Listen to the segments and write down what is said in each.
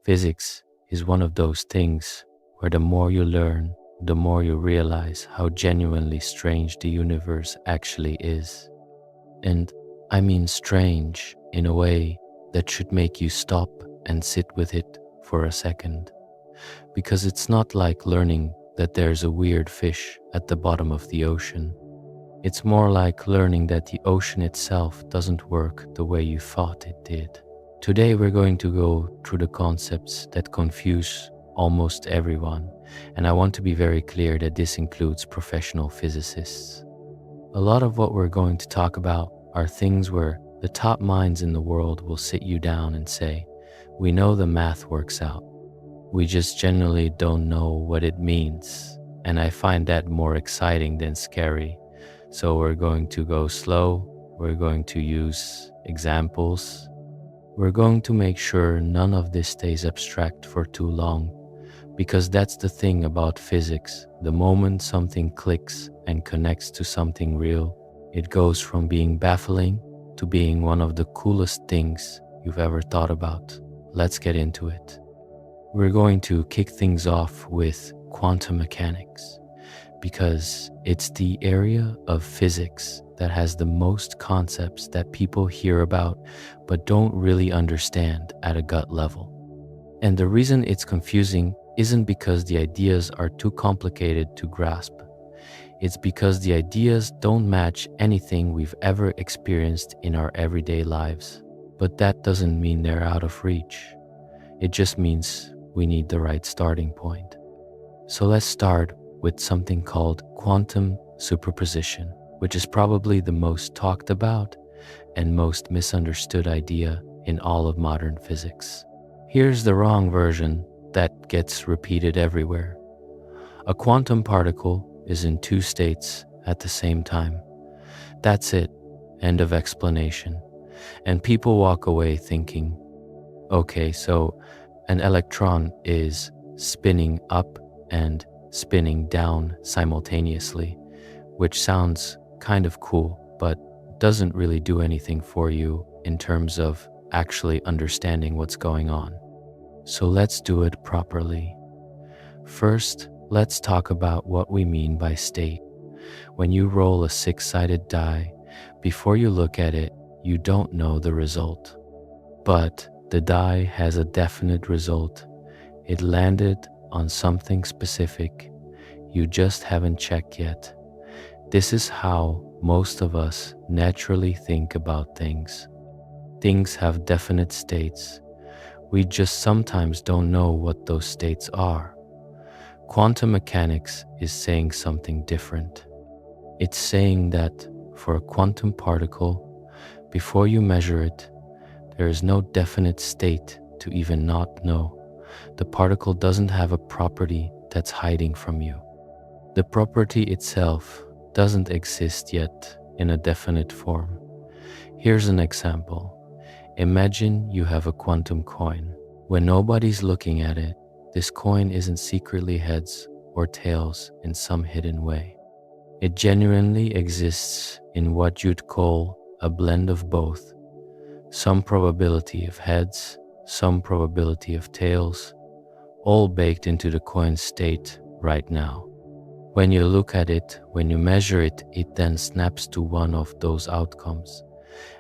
Physics is one of those things where the more you learn, the more you realize how genuinely strange the universe actually is. And I mean strange in a way that should make you stop and sit with it for a second. Because it's not like learning that there's a weird fish at the bottom of the ocean. It's more like learning that the ocean itself doesn't work the way you thought it did. Today we're going to go through the concepts that confuse almost everyone, and I want to be very clear that this includes professional physicists. A lot of what we're going to talk about are things where the top minds in the world will sit you down and say, "We know the math works out. We just generally don't know what it means." And I find that more exciting than scary. So we're going to go slow, we're going to use examples. We're going to make sure none of this stays abstract for too long, because that's the thing about physics. The moment something clicks and connects to something real, it goes from being baffling to being one of the coolest things you've ever thought about. Let's get into it. We're going to kick things off with quantum mechanics, because it's the area of physics that has the most concepts that people hear about but don't really understand at a gut level. And the reason it's confusing isn't because the ideas are too complicated to grasp. It's because the ideas don't match anything we've ever experienced in our everyday lives. But that doesn't mean they're out of reach. It just means we need the right starting point. So let's start with something called quantum superposition, which is probably the most talked about and most misunderstood idea in all of modern physics. Here's the wrong version that gets repeated everywhere. A quantum particle is in two states at the same time. That's it, end of explanation. And people walk away thinking, okay, so an electron is spinning up and spinning down simultaneously, which sounds kind of cool, but doesn't really do anything for you in terms of actually understanding what's going on. So let's do it properly. First, let's talk about what we mean by state. When you roll a six-sided die, before you look at it, you don't know the result. But the die has a definite result. It landed on something specific. You just haven't checked yet. This is how most of us naturally think about things. Things have definite states. We just sometimes don't know what those states are. Quantum mechanics is saying something different. It's saying that for a quantum particle, before you measure it, there is no definite state to even not know. The particle doesn't have a property that's hiding from you. The property itself doesn't exist yet in a definite form. Here's an example. Imagine you have a quantum coin. When nobody's looking at it, this coin isn't secretly heads or tails in some hidden way. It genuinely exists in what you'd call a blend of both. Some probability of heads, some probability of tails, all baked into the coin's state right now. When you look at it, when you measure it, it then snaps to one of those outcomes.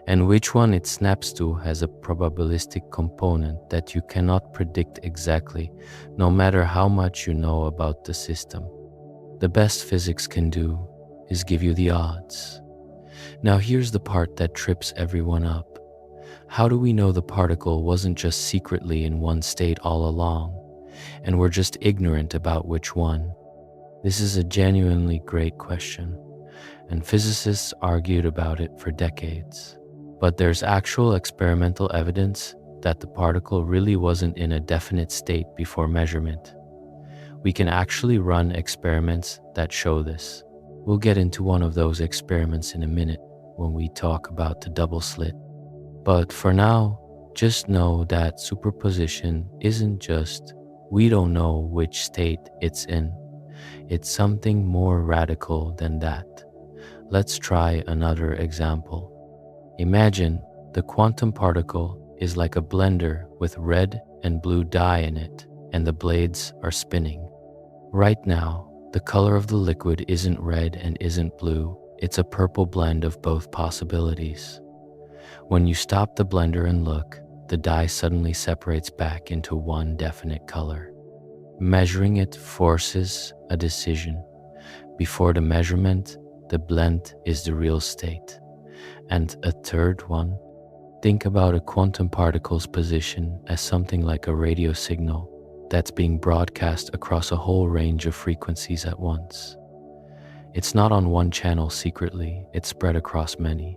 And which one it snaps to has a probabilistic component that you cannot predict exactly, no matter how much you know about the system. The best physics can do is give you the odds. Now here's the part that trips everyone up. How do we know the particle wasn't just secretly in one state all along, and we're just ignorant about which one? This is a genuinely great question, and physicists argued about it for decades. But there's actual experimental evidence that the particle really wasn't in a definite state before measurement. We can actually run experiments that show this. We'll get into one of those experiments in a minute when we talk about the double slit. But for now, just know that superposition isn't just we don't know which state it's in. It's something more radical than that. Let's try another example. Imagine the quantum particle is like a blender with red and blue dye in it, and the blades are spinning. Right now, the color of the liquid isn't red and isn't blue, it's a purple blend of both possibilities. When you stop the blender and look, the dye suddenly separates back into one definite color. Measuring it forces a decision. Before the measurement, the blend is the real state. And a third one, think about a quantum particle's position as something like a radio signal that's being broadcast across a whole range of frequencies at once. It's not on one channel secretly, it's spread across many.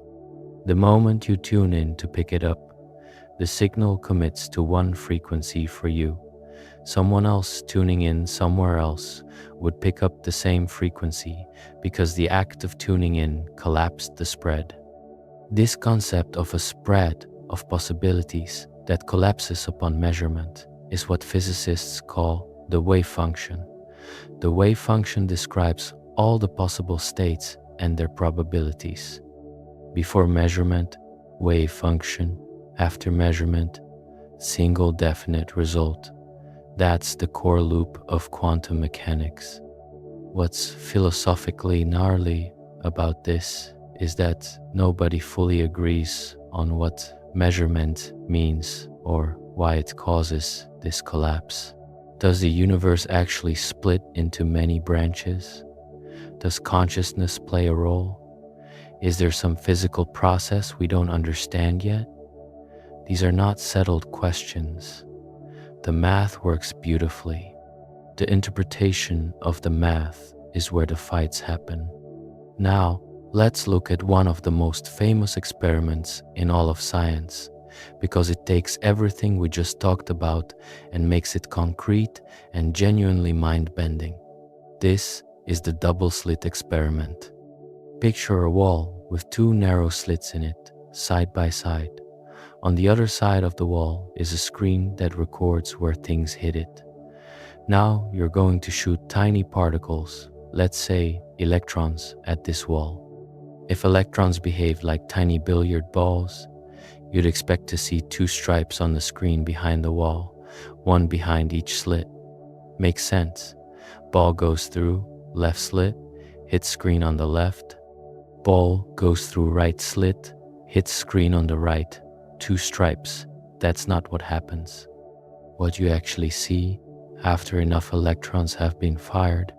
The moment you tune in to pick it up, the signal commits to one frequency for you. Someone else tuning in somewhere else would pick up the same frequency because the act of tuning in collapsed the spread. This concept of a spread of possibilities that collapses upon measurement is what physicists call the wave function. The wave function describes all the possible states and their probabilities. Before measurement, wave function. After measurement, single definite result. That's the core loop of quantum mechanics. What's philosophically gnarly about this is that nobody fully agrees on what measurement means or why it causes this collapse. Does the universe actually split into many branches? Does consciousness play a role? Is there some physical process we don't understand yet? These are not settled questions. The math works beautifully. The interpretation of the math is where the fights happen. Now, let's look at one of the most famous experiments in all of science, because it takes everything we just talked about and makes it concrete and genuinely mind-bending. This is the double slit experiment. Picture a wall with two narrow slits in it, side by side. On the other side of the wall is a screen that records where things hit it. Now you're going to shoot tiny particles, let's say electrons, at this wall. If electrons behave like tiny billiard balls, you'd expect to see two stripes on the screen behind the wall, one behind each slit. Makes sense. Ball goes through left slit, hits screen on the left. Ball goes through right slit, hits screen on the right. Two stripes. That's not what happens. What you actually see after enough electrons have been fired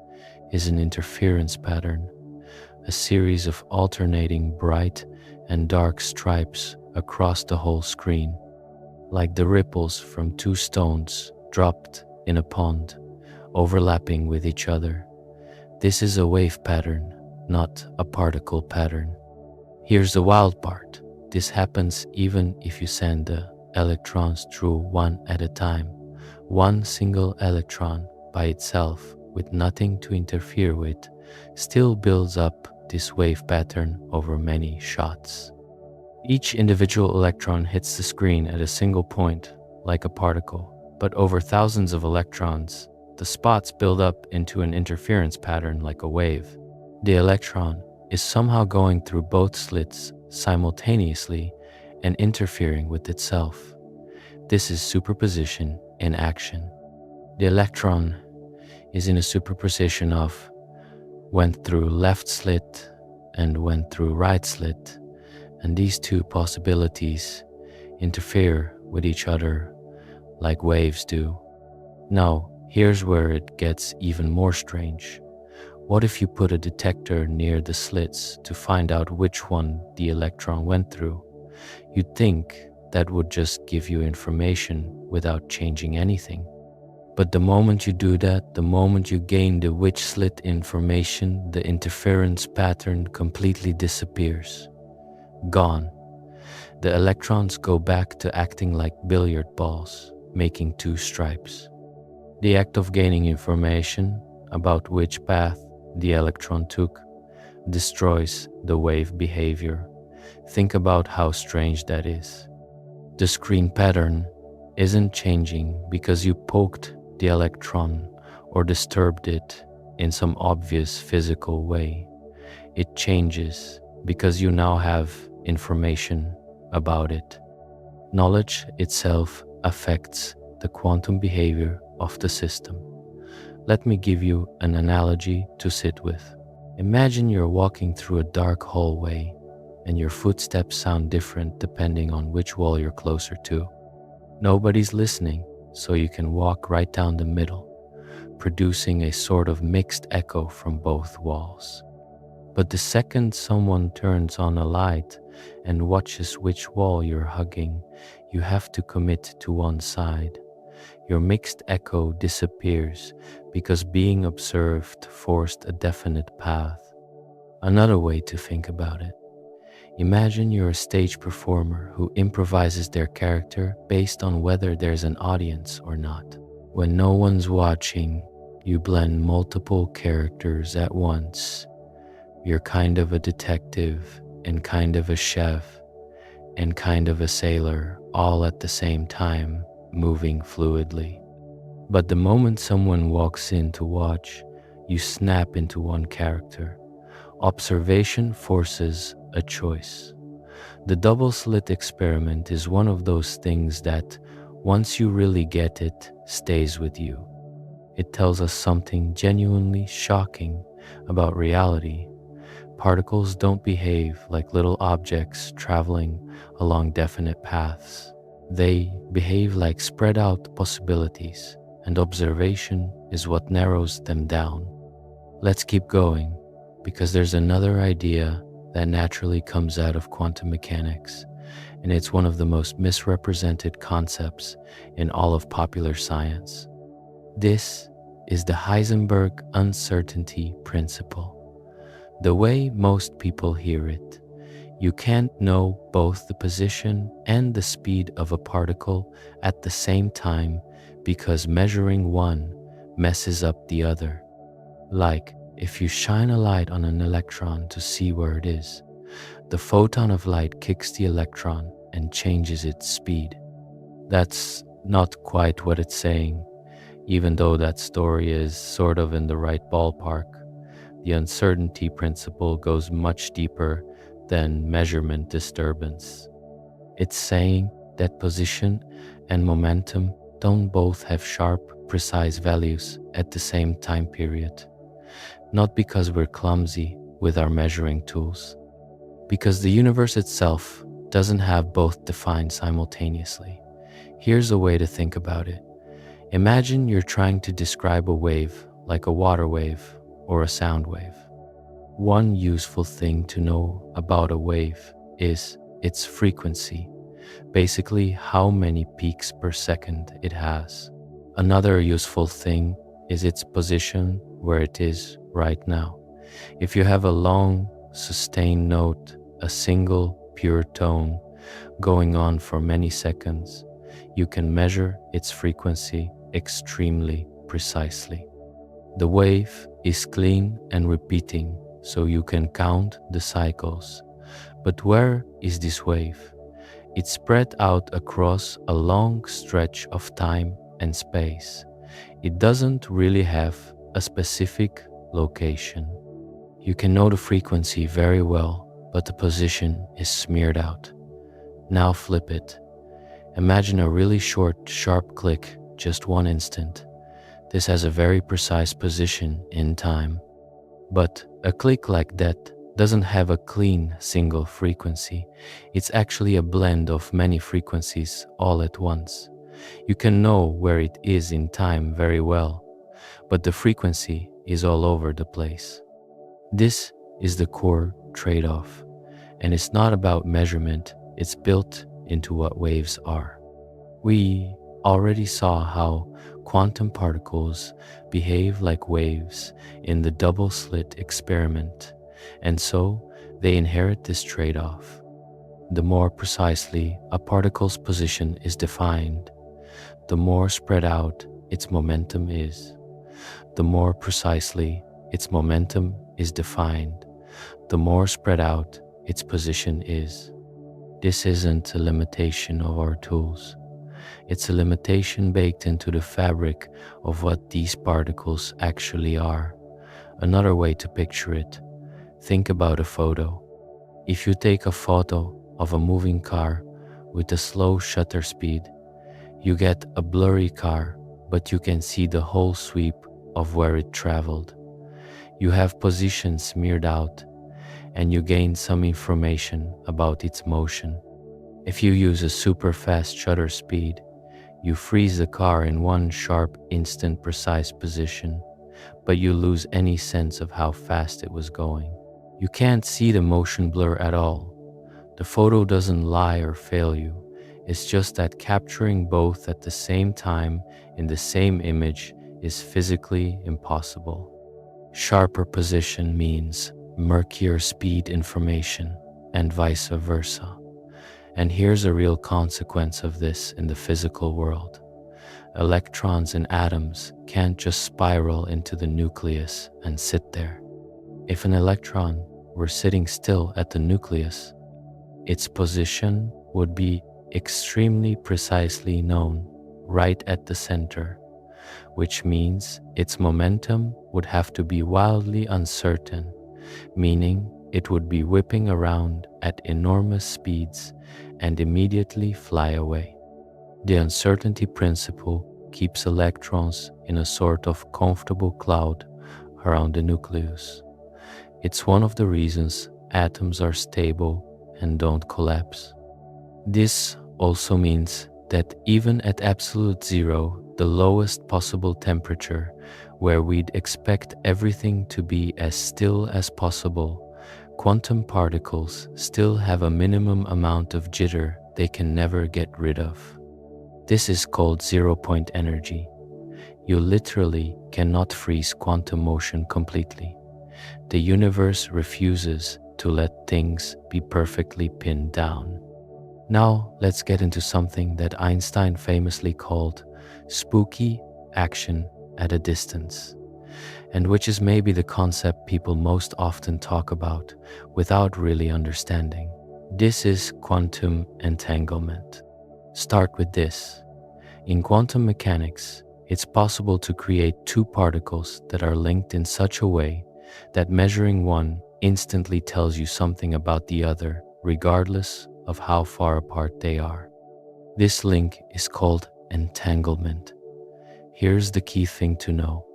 is an interference pattern, a series of alternating bright and dark stripes across the whole screen, like the ripples from two stones dropped in a pond, overlapping with each other. This is a wave pattern, not a particle pattern. Here's the wild part. This happens even if you send the electrons through one at a time. One single electron by itself, with nothing to interfere with, still builds up this wave pattern over many shots. Each individual electron hits the screen at a single point, like a particle, but over thousands of electrons, the spots build up into an interference pattern like a wave. The electron is somehow going through both slits simultaneously and interfering with itself. This is superposition in action. The electron is in a superposition of went through left slit and went through right slit, and these two possibilities interfere with each other like waves do. Now, here's where it gets even more strange. What if you put a detector near the slits to find out which one the electron went through? You'd think that would just give you information without changing anything. But the moment you do that, the moment you gain the which slit information, the interference pattern completely disappears. Gone. The electrons go back to acting like billiard balls, making two stripes. The act of gaining information about which path the electron took destroys the wave behavior. Think about how strange that is. The screen pattern isn't changing because you poked the electron or disturbed it in some obvious physical way. It changes because you now have information about it. Knowledge itself affects the quantum behavior of the system. Let me give you an analogy to sit with. Imagine you're walking through a dark hallway and your footsteps sound different depending on which wall you're closer to. Nobody's listening, so you can walk right down the middle, producing a sort of mixed echo from both walls. But the second someone turns on a light and watches which wall you're hugging, you have to commit to one side. Your mixed echo disappears because being observed forced a definite path. Another way to think about it: imagine you're a stage performer who improvises their character based on whether there's an audience or not. When no one's watching, you blend multiple characters at once. You're kind of a detective, and kind of a chef, and kind of a sailor, all at the same time, moving fluidly. But the moment someone walks in to watch, you snap into one character. Observation forces a choice. The double slit experiment is one of those things that, once you really get it, stays with you. It tells us something genuinely shocking about reality. Particles don't behave like little objects traveling along definite paths. They behave like spread out possibilities, and observation is what narrows them down. Let's keep going, because there's another idea that naturally comes out of quantum mechanics, and it's one of the most misrepresented concepts in all of popular science. This is the Heisenberg uncertainty principle. The way most people hear it, you can't know both the position and the speed of a particle at the same time because measuring one messes up the other. Like if you shine a light on an electron to see where it is, the photon of light kicks the electron and changes its speed. That's not quite what it's saying, even though that story is sort of in the right ballpark. The uncertainty principle goes much deeper than measurement disturbance. It's saying that position and momentum don't both have sharp, precise values at the same time period. Not because we're clumsy with our measuring tools, because the universe itself doesn't have both defined simultaneously. Here's a way to think about it. Imagine you're trying to describe a wave like a water wave or a sound wave. One useful thing to know about a wave is its frequency, basically how many peaks per second it has. Another useful thing is its position where it is right now. If you have a long, sustained note, a single, pure tone, going on for many seconds, you can measure its frequency extremely precisely. The wave is clean and repeating, so you can count the cycles. But where is this wave? It's spread out across a long stretch of time and space. It doesn't really have a specific location. You can know the frequency very well, but the position is smeared out. Now flip it. Imagine a really short, sharp click, just one instant. This has a very precise position in time. But a click like that doesn't have a clean single frequency. It's actually a blend of many frequencies all at once. You can know where it is in time very well, but the frequency is all over the place. This is the core trade-off, and it's not about measurement, it's built into what waves are. We already saw how quantum particles behave like waves in the double slit experiment, and so they inherit this trade-off. The more precisely a particle's position is defined, the more spread out its momentum is. The more precisely its momentum is defined, the more spread out its position is. This isn't a limitation of our tools. It's a limitation baked into the fabric of what these particles actually are. Another way to picture it: think about a photo. If you take a photo of a moving car with a slow shutter speed, You get a blurry car, but you can see the whole sweep of where it traveled. You have positions smeared out, and you gain some information about its motion. If you use a super fast shutter speed, you freeze the car in one sharp, instant, precise position, but you lose any sense of how fast it was going. You can't see the motion blur at all. The photo doesn't lie or fail you. It's just that capturing both at the same time in the same image is physically impossible. Sharper position means murkier speed information, and vice versa. And here's a real consequence of this in the physical world. Electrons and atoms can't just spiral into the nucleus and sit there. If an electron were sitting still at the nucleus, its position would be extremely precisely known right at the center, which means its momentum would have to be wildly uncertain, meaning it would be whipping around at enormous speeds and immediately fly away. The uncertainty principle keeps electrons in a sort of comfortable cloud around the nucleus. It's one of the reasons atoms are stable and don't collapse. This also means that even at absolute zero, the lowest possible temperature, where we'd expect everything to be as still as possible, quantum particles still have a minimum amount of jitter they can never get rid of. This is called zero-point energy. You literally cannot freeze quantum motion completely. The universe refuses to let things be perfectly pinned down. Now let's get into something that Einstein famously called spooky action at a distance, and which is maybe the concept people most often talk about without really understanding. This is quantum entanglement. Start with this. In quantum mechanics, it's possible to create two particles that are linked in such a way that measuring one instantly tells you something about the other, regardless of how far apart they are. This link is called entanglement. Here's the key thing to know.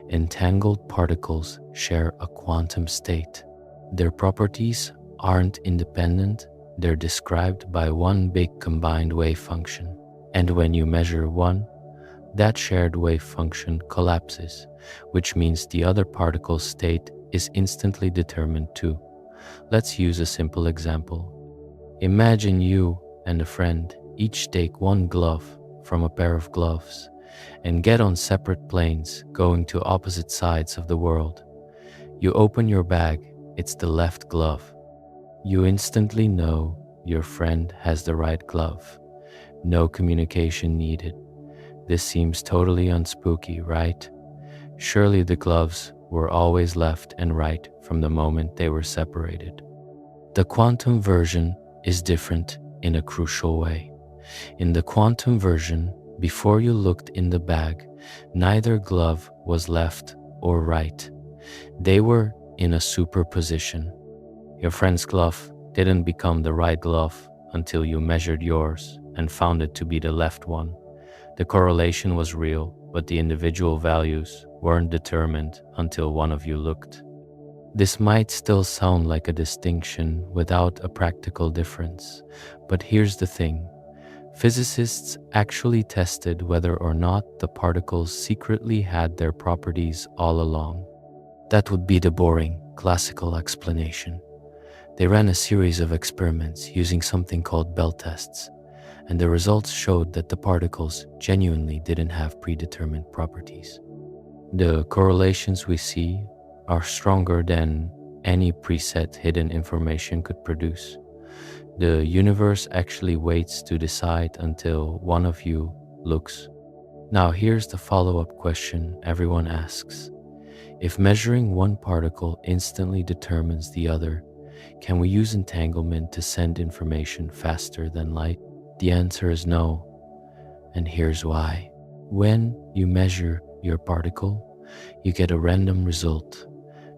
Entangled particles share a quantum state. Their properties aren't independent, they're described by one big combined wave function. And when you measure one, that shared wave function collapses, which means the other particle's state is instantly determined too. Let's use a simple example. Imagine you and a friend each take one glove from a pair of gloves and get on separate planes going to opposite sides of the world. You open your bag, it's the left glove. You instantly know your friend has the right glove. No communication needed. This seems totally unspooky, right? Surely the gloves were always left and right from the moment they were separated. The quantum version is different in a crucial way. In the quantum version, before you looked in the bag, neither glove was left or right. They were in a superposition. Your friend's glove didn't become the right glove until you measured yours and found it to be the left one. The correlation was real, but the individual values weren't determined until one of you looked. This might still sound like a distinction without a practical difference, but here's the thing. Physicists actually tested whether or not the particles secretly had their properties all along. That would be the boring, classical explanation. They ran a series of experiments using something called Bell tests, and the results showed that the particles genuinely didn't have predetermined properties. The correlations we see are stronger than any preset hidden information could produce. The universe actually waits to decide until one of you looks. Now here's the follow-up question everyone asks. If measuring one particle instantly determines the other, can we use entanglement to send information faster than light? The answer is no, and here's why. When you measure your particle, you get a random result.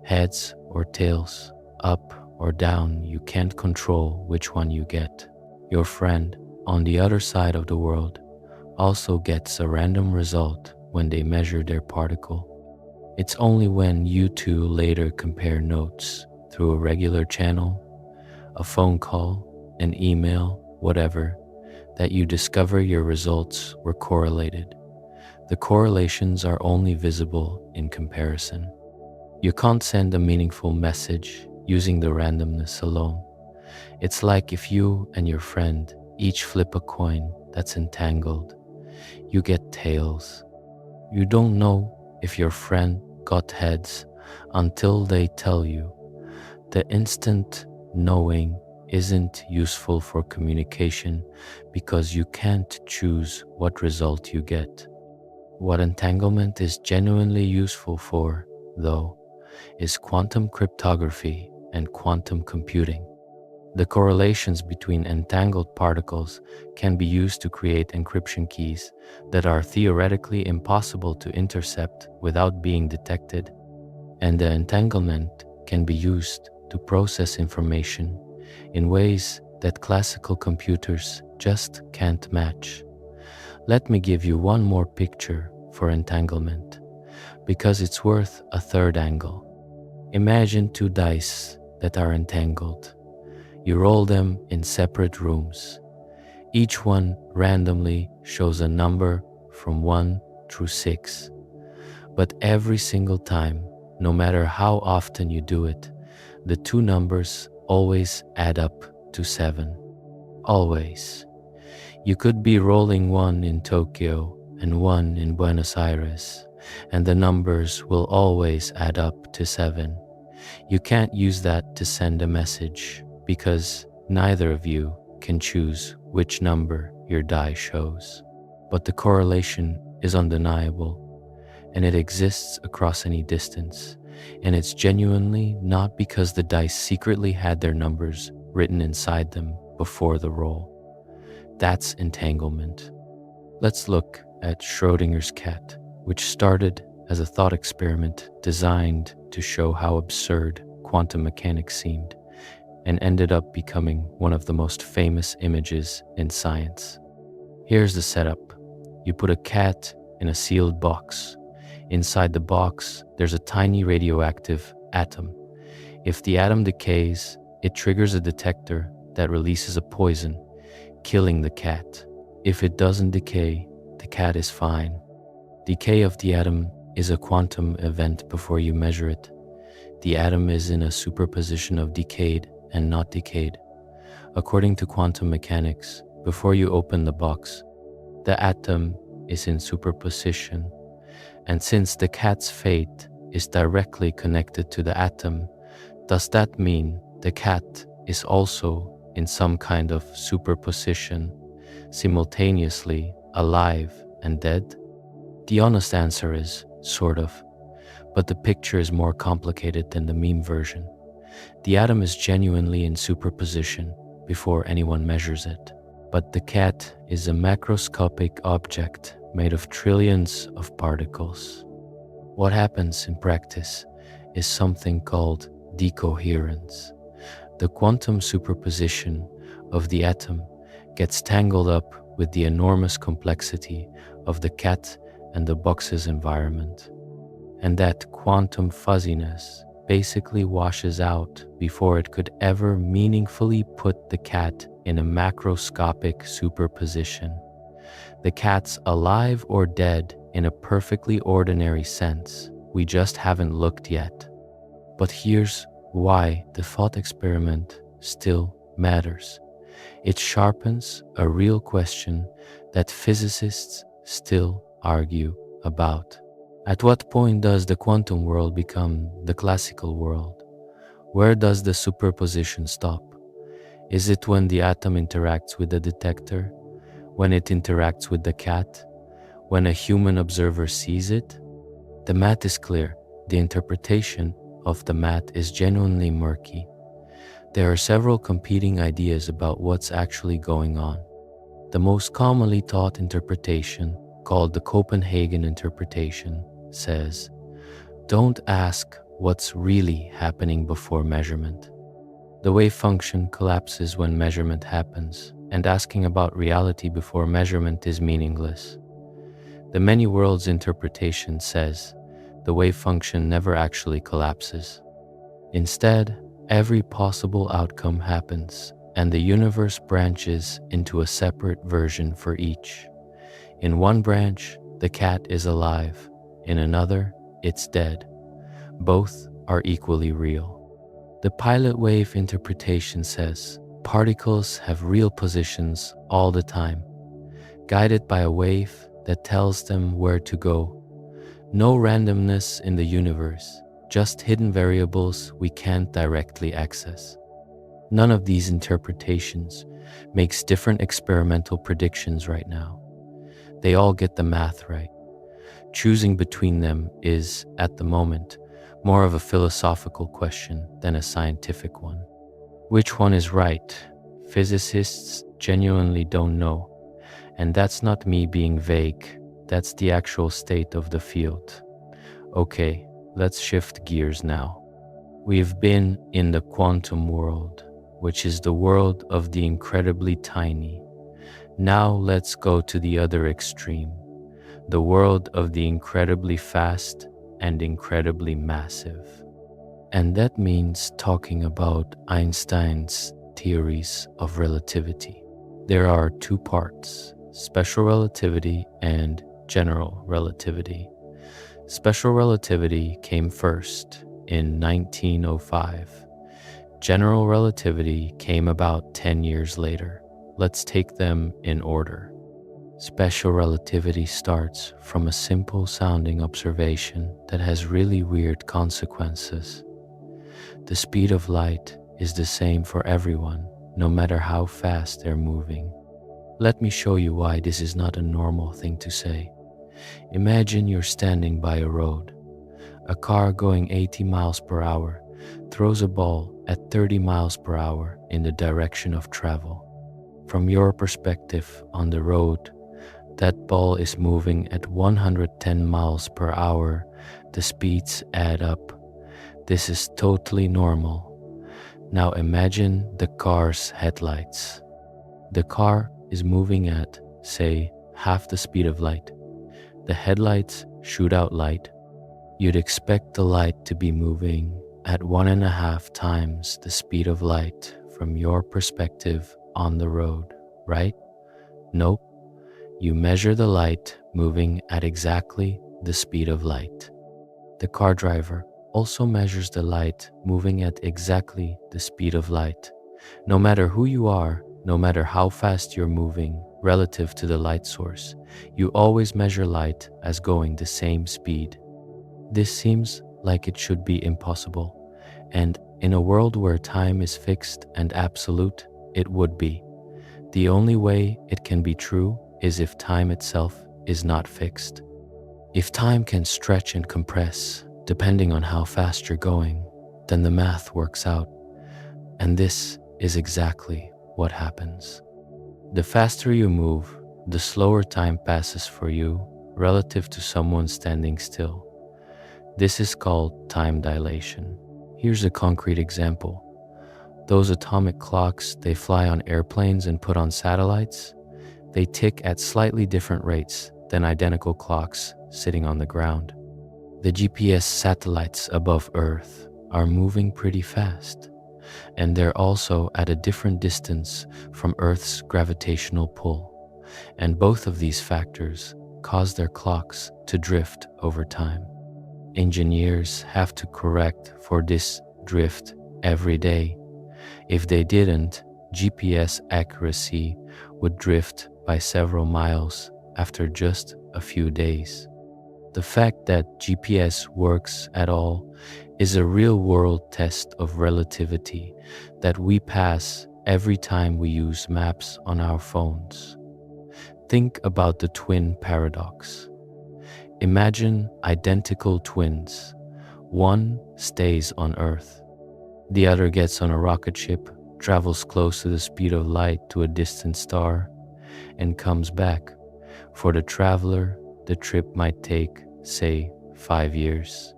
Heads or tails, up or down, you can't control which one you get. Your friend on the other side of the world also gets a random result when they measure their particle. It's only when you two later compare notes through a regular channel, a phone call, an email, whatever, that you discover your results were correlated. The correlations are only visible in comparison. You can't send a meaningful message using the randomness alone. It's like if you and your friend each flip a coin that's entangled. You get tails. You don't know if your friend got heads until they tell you. The instant knowing isn't useful for communication because you can't choose what result you get. What entanglement is genuinely useful for, though, is quantum cryptography and quantum computing. The correlations between entangled particles can be used to create encryption keys that are theoretically impossible to intercept without being detected, and the entanglement can be used to process information in ways that classical computers just can't match. Let me give you one more picture for entanglement, because it's worth a third angle. Imagine two dice that are entangled. You roll them in separate rooms. Each one randomly shows a number from 1 through 6. But every single time, no matter how often you do it, the two numbers always add up to 7. Always. You could be rolling 1 in Tokyo and 1 in Buenos Aires, and the numbers will always add up to 7. You can't use that to send a message because neither of you can choose which number your die shows. But the correlation is undeniable, and it exists across any distance, and it's genuinely not because the dice secretly had their numbers written inside them before the roll. That's entanglement. Let's look at Schrödinger's cat, which started as a thought experiment designed to show how absurd quantum mechanics seemed, and ended up becoming one of the most famous images in science. Here's the setup. You put a cat in a sealed box. Inside the box, there's a tiny radioactive atom. If the atom decays, it triggers a detector that releases a poison, killing the cat. If it doesn't decay, the cat is fine. Decay of the atom is a quantum event before you measure it. The atom is in a superposition of decayed and not decayed. According to quantum mechanics, before you open the box, the atom is in superposition, and since the cat's fate is directly connected to the atom, does that mean the cat is also in some kind of superposition, simultaneously alive and dead? The honest answer is, sort of, but the picture is more complicated than the meme version. The atom is genuinely in superposition before anyone measures it, but the cat is a macroscopic object made of trillions of particles. What happens in practice is something called decoherence. The quantum superposition of the atom gets tangled up with the enormous complexity of the cat and the box's environment. And that quantum fuzziness basically washes out before it could ever meaningfully put the cat in a macroscopic superposition. The cat's alive or dead in a perfectly ordinary sense. We just haven't looked yet. But here's why the thought experiment still matters. It sharpens a real question that physicists still argue about. At what point does the quantum world become the classical world? Where does the superposition stop? Is it when the atom interacts with the detector? When it interacts with the cat? When a human observer sees it? The math is clear. The interpretation of the math is genuinely murky. There are several competing ideas about what's actually going on. The most commonly taught interpretation, called the Copenhagen interpretation, says, don't ask what's really happening before measurement. The wave function collapses when measurement happens, and asking about reality before measurement is meaningless. The many worlds interpretation says the wave function never actually collapses. Instead, every possible outcome happens, and the universe branches into a separate version for each. In one branch, the cat is alive. In another, it's dead. Both are equally real. The pilot wave interpretation says particles have real positions all the time, guided by a wave that tells them where to go. No randomness in the universe, just hidden variables we can't directly access. None of these interpretations makes different experimental predictions right now. They all get the math right. Choosing between them is, at the moment, more of a philosophical question than a scientific one. Which one is right? Physicists genuinely don't know. And that's not me being vague, that's the actual state of the field. Okay, let's shift gears now. We've been in the quantum world, which is the world of the incredibly tiny. Now let's go to the other extreme, the world of the incredibly fast and incredibly massive. And that means talking about Einstein's theories of relativity. There are two parts, special relativity and general relativity. Special relativity came first in 1905. General relativity came about 10 years later. Let's take them in order. Special relativity starts from a simple sounding observation that has really weird consequences. The speed of light is the same for everyone, no matter how fast they're moving. Let me show you why this is not a normal thing to say. Imagine you're standing by a road. A car going 80 miles per hour throws a ball at 30 miles per hour in the direction of travel. From your perspective on the road, that ball is moving at 110 miles per hour. The speeds add up. This is totally normal. Now imagine the car's headlights. The car is moving at, say, half the speed of light. The headlights shoot out light. You'd expect the light to be moving at 1.5 times the speed of light from your perspective on the road, right? Nope. You measure the light moving at exactly the speed of light. The car driver also measures the light moving at exactly the speed of light. No matter who you are, no matter how fast you're moving relative to the light source, you always measure light as going the same speed. This seems like it should be impossible, and in a world where time is fixed and absolute, it would be. The only way it can be true is if time itself is not fixed. If time can stretch and compress, depending on how fast you're going, then the math works out. And this is exactly what happens. The faster you move, the slower time passes for you relative to someone standing still. This is called time dilation. Here's a concrete example. Those atomic clocks they fly on airplanes and put on satellites, they tick at slightly different rates than identical clocks sitting on the ground. The GPS satellites above Earth are moving pretty fast, and they're also at a different distance from Earth's gravitational pull, and both of these factors cause their clocks to drift over time. Engineers have to correct for this drift every day. If they didn't, GPS accuracy would drift by several miles after just a few days. The fact that GPS works at all is a real-world test of relativity that we pass every time we use maps on our phones. Think about the twin paradox. Imagine identical twins. One stays on Earth. The other gets on a rocket ship, travels close to the speed of light to a distant star, and comes back. For the traveler, the trip might take, say, 5 years.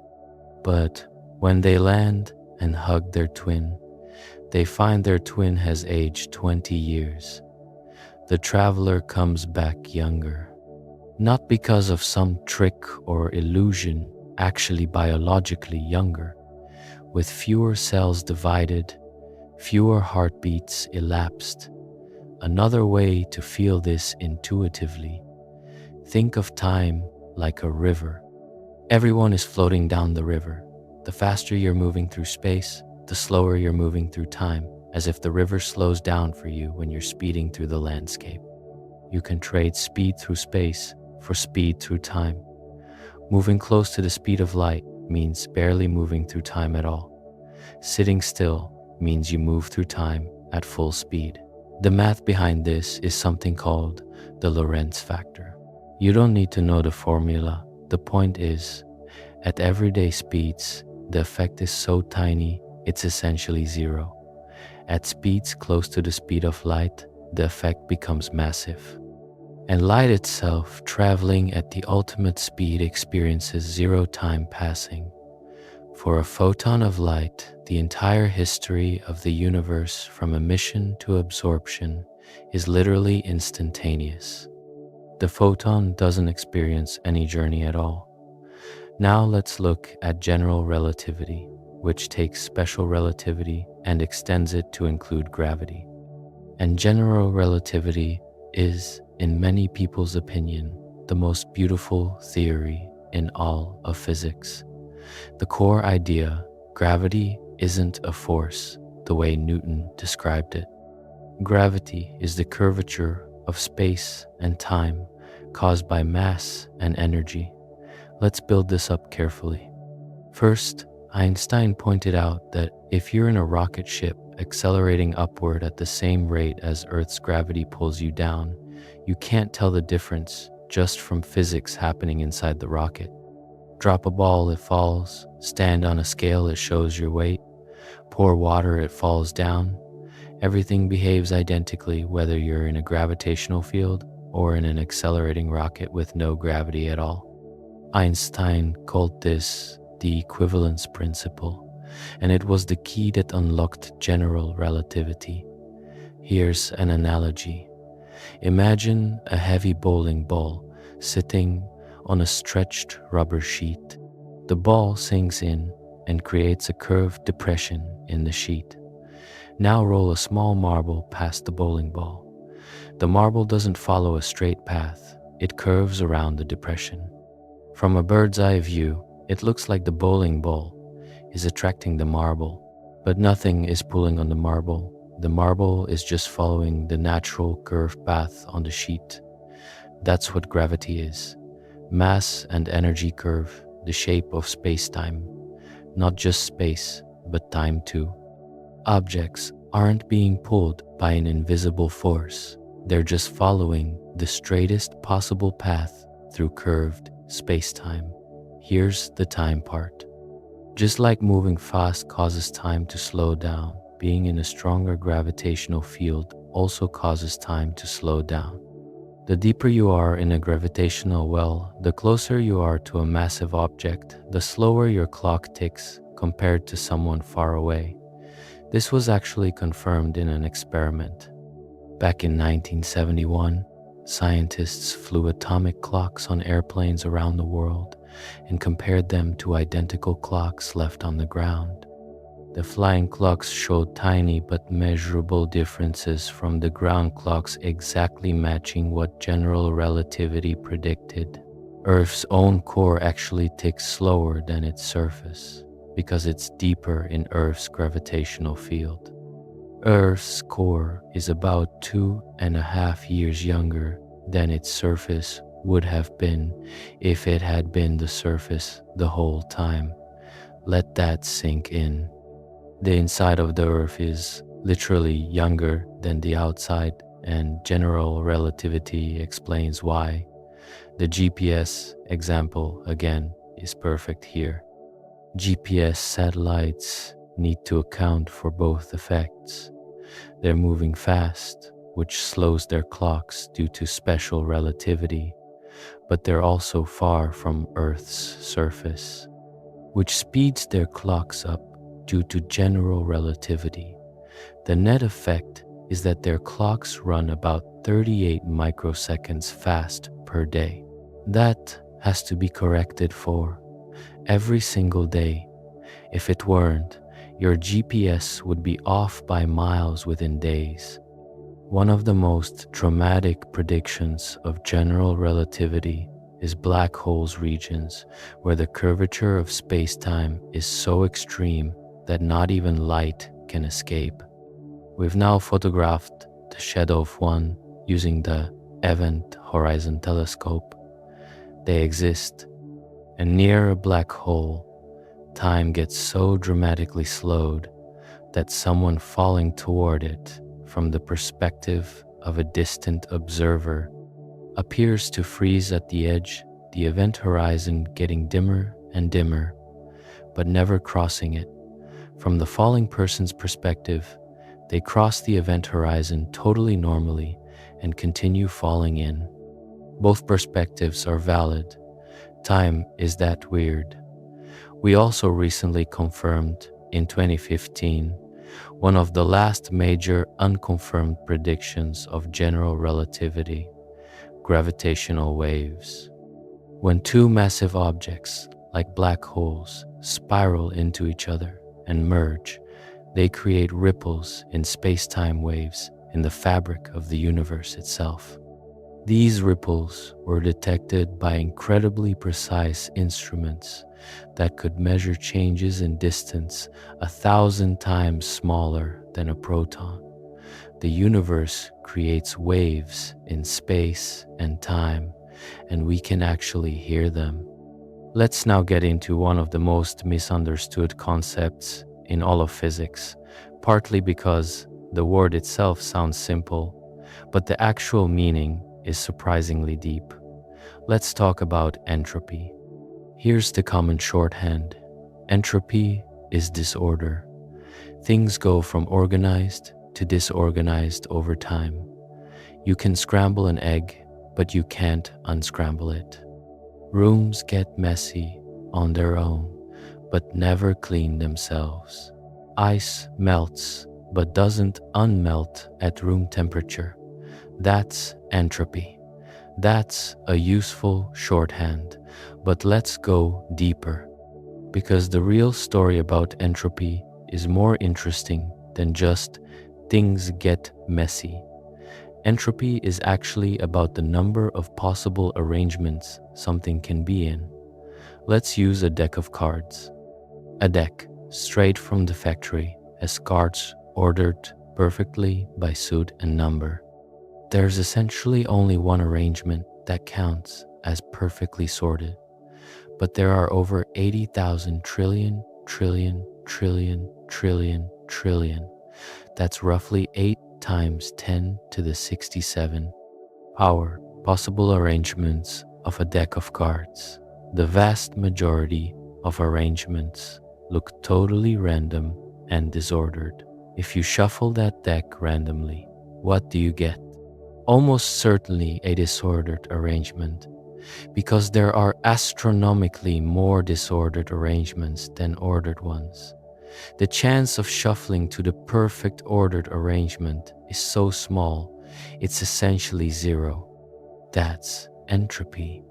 But when they land and hug their twin, they find their twin has aged 20 years. the traveler comes back younger. Not because of some trick or illusion, actually biologically younger, with fewer cells divided, fewer heartbeats elapsed. Another way to feel this intuitively: think of time like a river. Everyone is floating down the river. The faster you're moving through space, the slower you're moving through time, as if the river slows down for you when you're speeding through the landscape. You can trade speed through space for speed through time. Moving close to the speed of light means barely moving through time at all. Sitting still means you move through time at full speed. The math behind this is something called the Lorentz factor. You don't need to know the formula. The point is, at everyday speeds, the effect is so tiny, it's essentially zero. At speeds close to the speed of light, the effect becomes massive. And light itself, traveling at the ultimate speed, experiences zero time passing. For a photon of light, the entire history of the universe from emission to absorption is literally instantaneous. The photon doesn't experience any journey at all. Now let's look at general relativity, which takes special relativity and extends it to include gravity. And general relativity is, in many people's opinion, the most beautiful theory in all of physics. The core idea, gravity isn't a force the way Newton described it. Gravity is the curvature of space and time caused by mass and energy. Let's build this up carefully. First, Einstein pointed out that if you're in a rocket ship accelerating upward at the same rate as Earth's gravity pulls you down, you can't tell the difference just from physics happening inside the rocket. Drop a ball, it falls. Stand on a scale, it shows your weight. Pour water, it falls down. Everything behaves identically whether you're in a gravitational field or in an accelerating rocket with no gravity at all. Einstein called this the equivalence principle, and it was the key that unlocked general relativity. Here's an analogy. Imagine a heavy bowling ball sitting on a stretched rubber sheet. The ball sinks in and creates a curved depression in the sheet. Now roll a small marble past the bowling ball. The marble doesn't follow a straight path, it curves around the depression. From a bird's eye view, it looks like the bowling ball is attracting the marble, but nothing is pulling on the marble. The marble is just following the natural curved path on the sheet. That's what gravity is. Mass and energy curve the shape of space-time, not just space, but time too. Objects aren't being pulled by an invisible force. They're just following the straightest possible path through curved space-time. Here's the time part. Just like moving fast causes time to slow down, being in a stronger gravitational field also causes time to slow down. The deeper you are in a gravitational well, the closer you are to a massive object, the slower your clock ticks compared to someone far away. This was actually confirmed in an experiment. Back in 1971, scientists flew atomic clocks on airplanes around the world and compared them to identical clocks left on the ground. The flying clocks showed tiny but measurable differences from the ground clocks, exactly matching what general relativity predicted. Earth's own core actually ticks slower than its surface because it's deeper in Earth's gravitational field. Earth's core is about 2.5 years younger than its surface would have been if it had been the surface the whole time. Let that sink in. The inside of the Earth is literally younger than the outside, and general relativity explains why. The GPS example, again, is perfect here. GPS satellites need to account for both effects. They're moving fast, which slows their clocks due to special relativity, but they're also far from Earth's surface, which speeds their clocks up due to general relativity. The net effect is that their clocks run about 38 microseconds fast per day. That has to be corrected for every single day. If it weren't, your GPS would be off by miles within days. One of the most dramatic predictions of general relativity is black holes regions where the curvature of space-time is so extreme that not even light can escape. We've now photographed the shadow of one using the Event Horizon Telescope. They exist, and near a black hole, time gets so dramatically slowed that someone falling toward it from the perspective of a distant observer appears to freeze at the edge, the event horizon getting dimmer and dimmer, but never crossing it. From the falling person's perspective, they cross the event horizon totally normally and continue falling in. Both perspectives are valid. Time is that weird. We also recently confirmed, in 2015, one of the last major unconfirmed predictions of general relativity: gravitational waves. When two massive objects, like black holes, spiral into each other and merge, they create ripples in space-time waves in the fabric of the universe itself. These ripples were detected by incredibly precise instruments that could measure changes in distance 1,000 times smaller than a proton. The universe creates waves in space and time, and we can actually hear them. Let's now get into one of the most misunderstood concepts in all of physics, partly because the word itself sounds simple, but the actual meaning is surprisingly deep. Let's talk about entropy. Here's the common shorthand. Entropy is disorder. Things go from organized to disorganized over time. You can scramble an egg, but you can't unscramble it. Rooms get messy on their own, but never clean themselves. Ice melts, but doesn't unmelt at room temperature. That's entropy. That's a useful shorthand, but let's go deeper, because the real story about entropy is more interesting than just things get messy. Entropy is actually about the number of possible arrangements something can be in. Let's use a deck of cards. A deck straight from the factory as cards ordered perfectly by suit and number. There's essentially only one arrangement that counts as perfectly sorted, but there are over 80,000 trillion. That's roughly 8 times 10 to the 67 power possible arrangements of a deck of cards. The vast majority of arrangements look totally random and disordered. If you shuffle that deck randomly, what do you get? Almost certainly a disordered arrangement, because there are astronomically more disordered arrangements than ordered ones. The chance of shuffling to the perfect ordered arrangement is so small, it's essentially zero. That's entropy.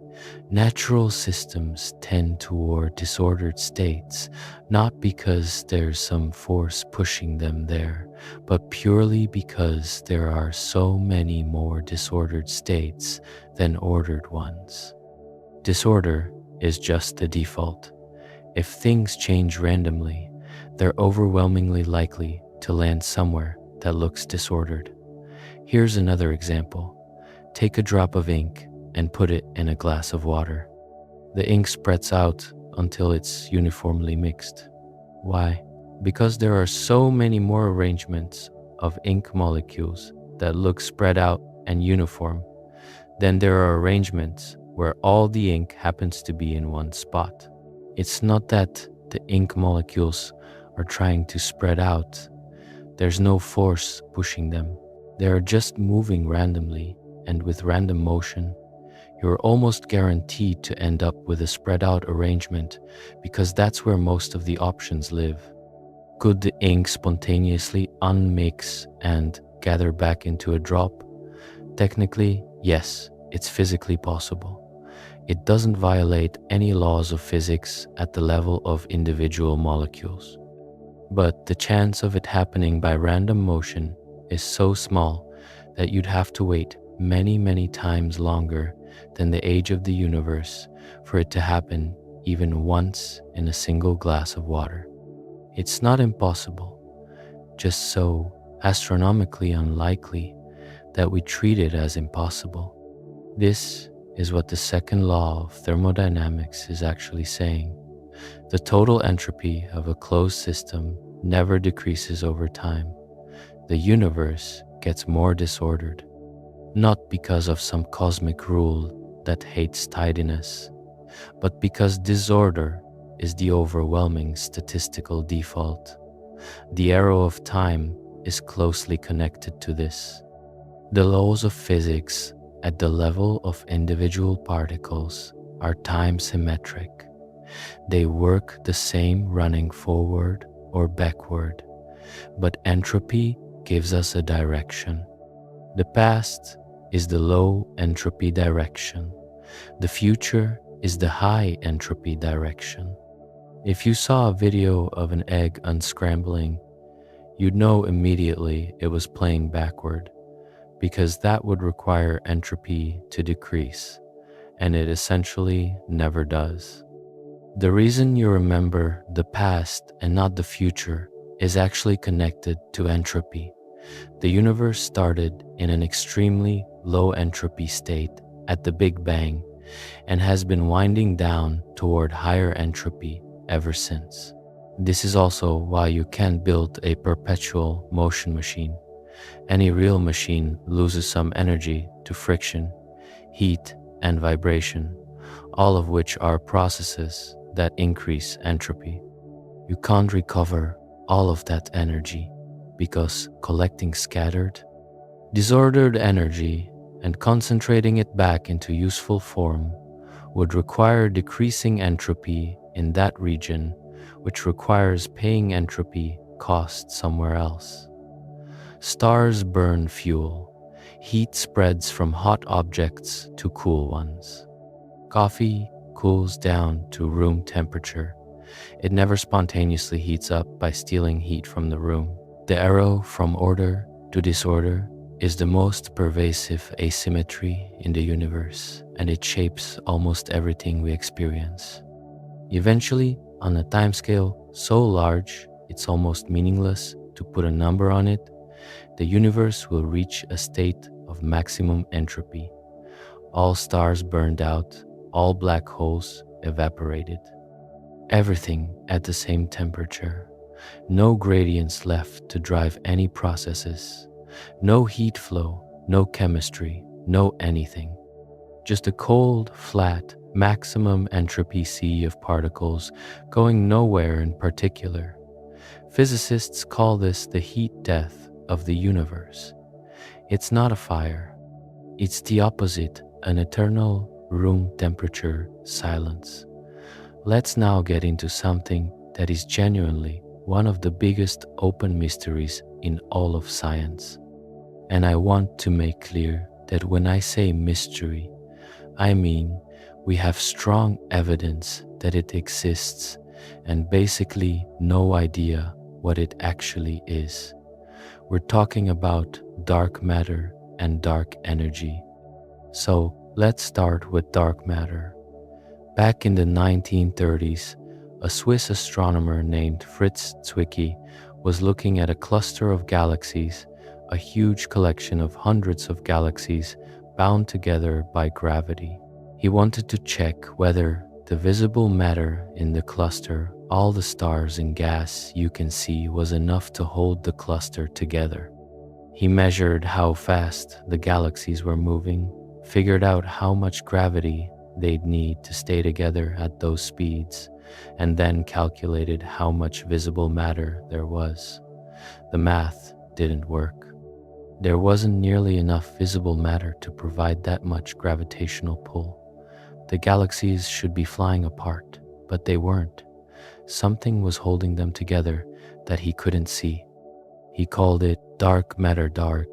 Natural systems tend toward disordered states, not because there's some force pushing them there, but purely because there are so many more disordered states than ordered ones. Disorder is just the default. If things change randomly, they're overwhelmingly likely to land somewhere that looks disordered. Here's another example. Take a drop of ink and put it in a glass of water. The ink spreads out until it's uniformly mixed. Why? Because there are so many more arrangements of ink molecules that look spread out and uniform than there are arrangements where all the ink happens to be in one spot. It's not that the ink molecules are trying to spread out. There's no force pushing them. They are just moving randomly, and with random motion, you're almost guaranteed to end up with a spread out arrangement because that's where most of the options live. Could the ink spontaneously unmix and gather back into a drop? Technically, yes, it's physically possible. It doesn't violate any laws of physics at the level of individual molecules. But the chance of it happening by random motion is so small that you'd have to wait many, many times longer than the age of the universe for it to happen even once in a single glass of water. It's not impossible, just so astronomically unlikely that we treat it as impossible. This is what the second law of thermodynamics is actually saying. The total entropy of a closed system never decreases over time. The universe gets more disordered, not because of some cosmic rule that hates tidiness, but because disorder is the overwhelming statistical default. The arrow of time is closely connected to this. The laws of physics at the level of individual particles are time symmetric. They work the same running forward or backward, but entropy gives us a direction. The past is the low entropy direction. The future is the high entropy direction. If you saw a video of an egg unscrambling, you'd know immediately it was playing backward, because that would require entropy to decrease, and it essentially never does. The reason you remember the past and not the future is actually connected to entropy. The universe started in an extremely low entropy state at the Big Bang and has been winding down toward higher entropy ever since. This is also why you can't build a perpetual motion machine. Any real machine loses some energy to friction, heat, and vibration, all of which are processes that increase entropy. You can't recover all of that energy because collecting scattered, disordered energy and concentrating it back into useful form would require decreasing entropy in that region, which requires paying entropy cost somewhere else. Stars burn fuel. Heat spreads from hot objects to cool ones. Coffee cools down to room temperature. It never spontaneously heats up by stealing heat from the room. The arrow from order to disorder is the most pervasive asymmetry in the universe, and it shapes almost everything we experience. Eventually, on a timescale so large it's almost meaningless to put a number on it, the universe will reach a state of maximum entropy. All stars burned out, all black holes evaporated. Everything at the same temperature. No gradients left to drive any processes. No heat flow, no chemistry, no anything. Just a cold, flat, maximum entropy sea of particles going nowhere in particular. Physicists call this the heat death of the universe. It's not a fire. It's the opposite, an eternal room temperature silence. Let's now get into something that is genuinely one of the biggest open mysteries in all of science. And I want to make clear that when I say mystery, I mean we have strong evidence that it exists and basically no idea what it actually is. We're talking about dark matter and dark energy. So let's start with dark matter. Back in the 1930s, a Swiss astronomer named Fritz Zwicky was looking at a cluster of galaxies, a huge collection of hundreds of galaxies bound together by gravity. He wanted to check whether the visible matter in the cluster, all the stars and gas you can see, was enough to hold the cluster together. He measured how fast the galaxies were moving, figured out how much gravity they'd need to stay together at those speeds, and then calculated how much visible matter there was. The math didn't work. There wasn't nearly enough visible matter to provide that much gravitational pull. The galaxies should be flying apart, but they weren't. Something was holding them together that he couldn't see. He called it dark matter dark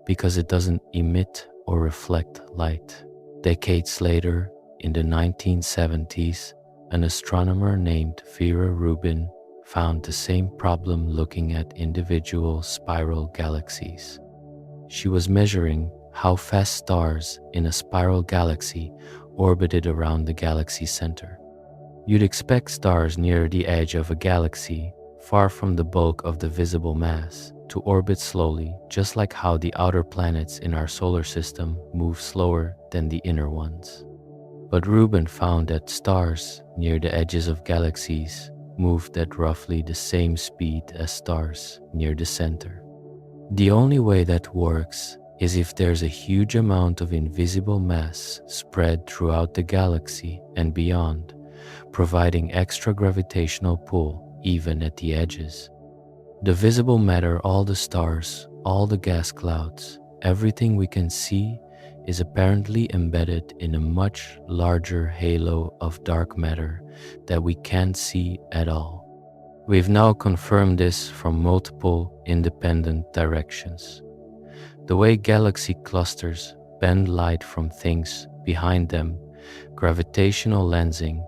because it doesn't emit or reflect light. Decades later, in the 1970s, an astronomer named Vera Rubin found the same problem looking at individual spiral galaxies. She was measuring how fast stars in a spiral galaxy orbited around the galaxy center. You'd expect stars near the edge of a galaxy, far from the bulk of the visible mass, to orbit slowly, just like how the outer planets in our solar system move slower than the inner ones. But Rubin found that stars near the edges of galaxies moved at roughly the same speed as stars near the center. The only way that works is if there's a huge amount of invisible mass spread throughout the galaxy and beyond, providing extra gravitational pull even at the edges. The visible matter, all the stars, all the gas clouds, everything we can see is apparently embedded in a much larger halo of dark matter that we can't see at all. We've now confirmed this from multiple independent directions. The way galaxy clusters bend light from things behind them, gravitational lensing,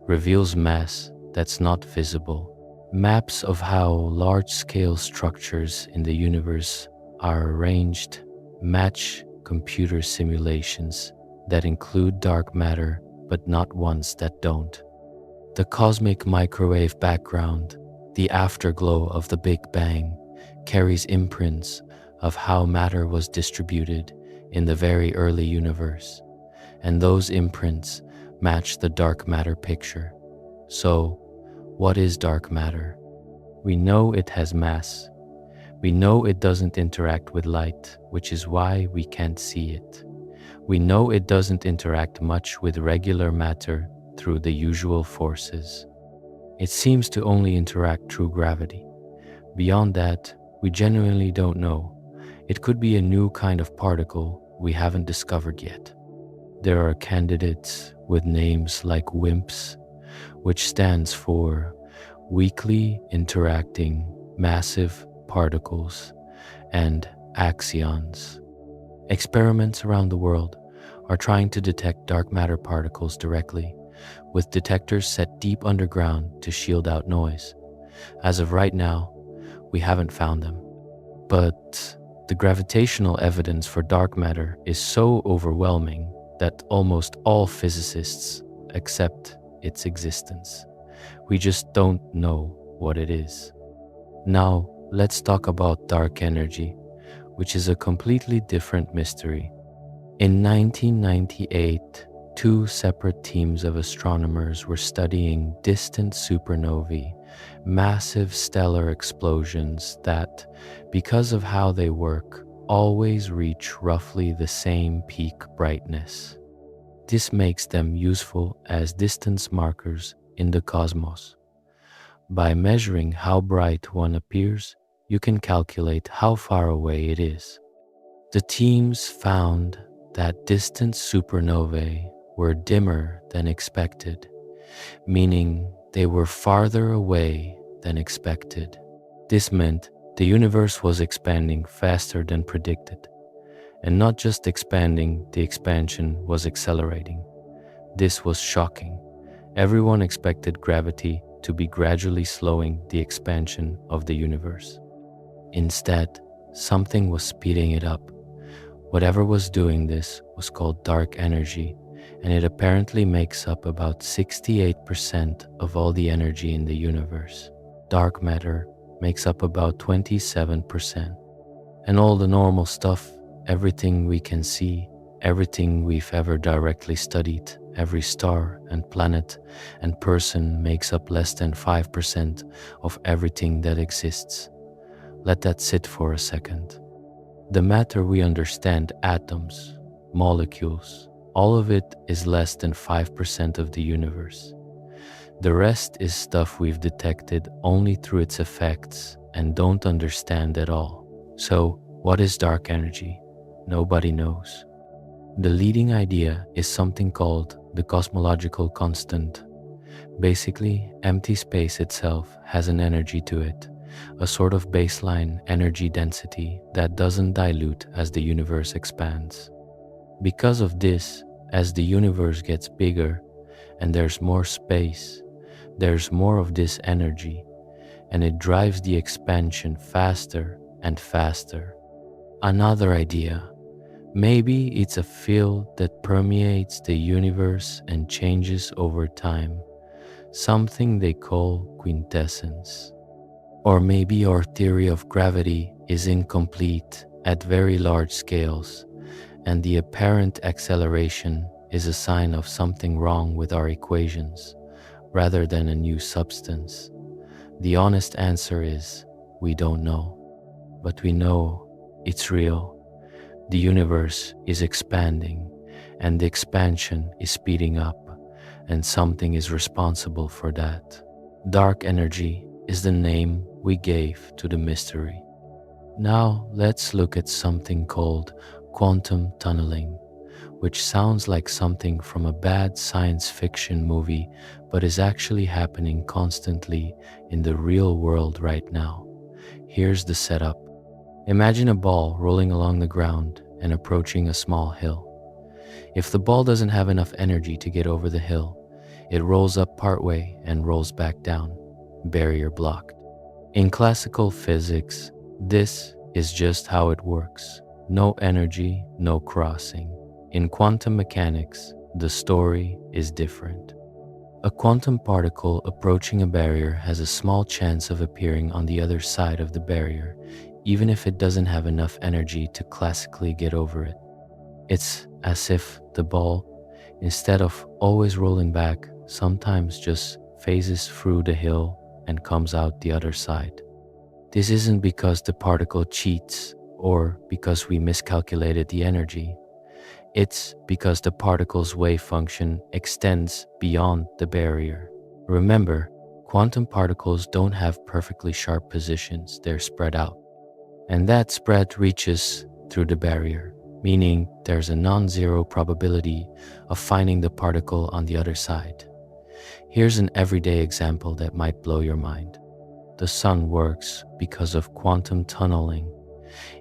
reveals mass that's not visible. Maps of how large-scale structures in the universe are arranged match computer simulations that include dark matter but not ones that don't. The cosmic microwave background, the afterglow of the Big Bang, carries imprints of how matter was distributed in the very early universe, and those imprints match the dark matter picture. So, what is dark matter? We know it has mass. We know it doesn't interact with light, which is why we can't see it. We know it doesn't interact much with regular matter through the usual forces. It seems to only interact through gravity. Beyond that, we genuinely don't know. It could be a new kind of particle we haven't discovered yet. There are candidates with names like WIMPs, which stands for weakly interacting massive particles, and axions. Experiments around the world are trying to detect dark matter particles directly, with detectors set deep underground to shield out noise. As of right now, we haven't found them. But the gravitational evidence for dark matter is so overwhelming that almost all physicists accept its existence. We just don't know what it is. Now, let's talk about dark energy, which is a completely different mystery. In 1998, two separate teams of astronomers were studying distant supernovae, massive stellar explosions that, because of how they work, always reach roughly the same peak brightness. This makes them useful as distance markers in the cosmos. By measuring how bright one appears, you can calculate how far away it is. The teams found that distant supernovae were dimmer than expected, meaning they were farther away than expected. This meant the universe was expanding faster than predicted. And not just expanding, the expansion was accelerating. This was shocking. Everyone expected gravity to be gradually slowing the expansion of the universe. Instead, something was speeding it up. Whatever was doing this was called dark energy, and it apparently makes up about 68% of all the energy in the universe. Dark matter makes up about 27%. And all the normal stuff, everything we can see, everything we've ever directly studied, every star and planet and person makes up less than 5% of everything that exists. Let that sit for a second. The matter we understand, atoms, molecules, all of it is less than 5% of the universe. The rest is stuff we've detected only through its effects and don't understand at all. So, what is dark energy? Nobody knows. The leading idea is something called the cosmological constant. Basically, empty space itself has an energy to it, a sort of baseline energy density that doesn't dilute as the universe expands. Because of this, as the universe gets bigger and there's more space, there's more of this energy, and it drives the expansion faster and faster. Another idea: maybe it's a field that permeates the universe and changes over time, something they call quintessence. Or maybe our theory of gravity is incomplete at very large scales, and the apparent acceleration is a sign of something wrong with our equations, rather than a new substance. The honest answer is, we don't know. But we know it's real. The universe is expanding, and the expansion is speeding up, and something is responsible for that. Dark energy is the name we gave to the mystery. Now let's look at something called quantum tunneling, which sounds like something from a bad science fiction movie, but is actually happening constantly in the real world right now. Here's the setup. Imagine a ball rolling along the ground and approaching a small hill. If the ball doesn't have enough energy to get over the hill, it rolls up partway and rolls back down, barrier blocked. In classical physics, this is just how it works. No energy, no crossing. In quantum mechanics, the story is different. A quantum particle approaching a barrier has a small chance of appearing on the other side of the barrier, even if it doesn't have enough energy to classically get over it. It's as if the ball, instead of always rolling back, sometimes just phases through the hill and comes out the other side. This isn't because the particle cheats or because we miscalculated the energy. It's because the particle's wave function extends beyond the barrier. Remember, quantum particles don't have perfectly sharp positions, they're spread out. And that spread reaches through the barrier, meaning there's a non-zero probability of finding the particle on the other side. Here's an everyday example that might blow your mind. The sun works because of quantum tunneling.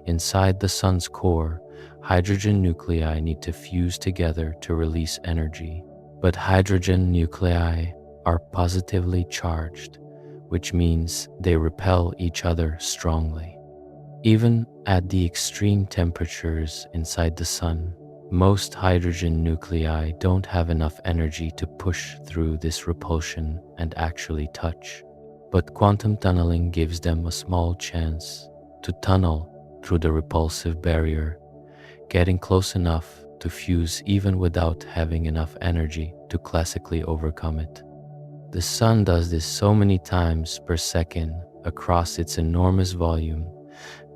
Inside the sun's core, hydrogen nuclei need to fuse together to release energy. But hydrogen nuclei are positively charged, which means they repel each other strongly. Even at the extreme temperatures inside the sun, most hydrogen nuclei don't have enough energy to push through this repulsion and actually touch. But quantum tunneling gives them a small chance to tunnel through the repulsive barrier, getting close enough to fuse even without having enough energy to classically overcome it. The sun does this so many times per second across its enormous volume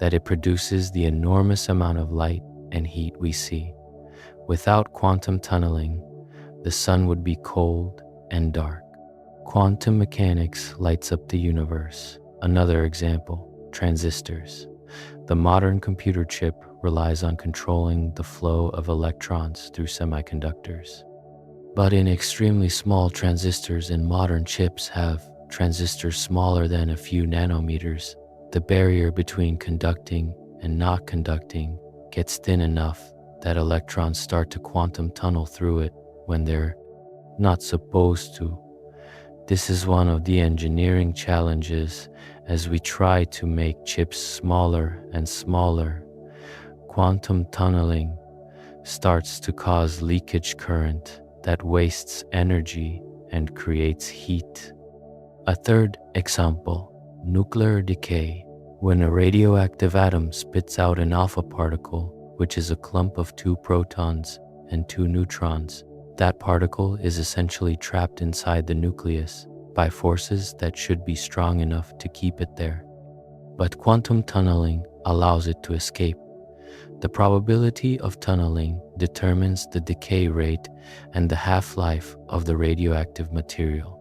that it produces the enormous amount of light and heat we see. Without quantum tunneling, the sun would be cold and dark. Quantum mechanics lights up the universe. Another example, transistors. The modern computer chip relies on controlling the flow of electrons through semiconductors. But in extremely small transistors in modern chips have transistors smaller than a few nanometers. The barrier between conducting and not conducting gets thin enough that electrons start to quantum tunnel through it when they're not supposed to. This is one of the engineering challenges as we try to make chips smaller and smaller. Quantum tunneling starts to cause leakage current that wastes energy and creates heat. A third example, nuclear decay. When a radioactive atom spits out an alpha particle, which is a clump of 2 protons and 2 neutrons, that particle is essentially trapped inside the nucleus by forces that should be strong enough to keep it there. But quantum tunneling allows it to escape. The probability of tunneling determines the decay rate and the half-life of the radioactive material.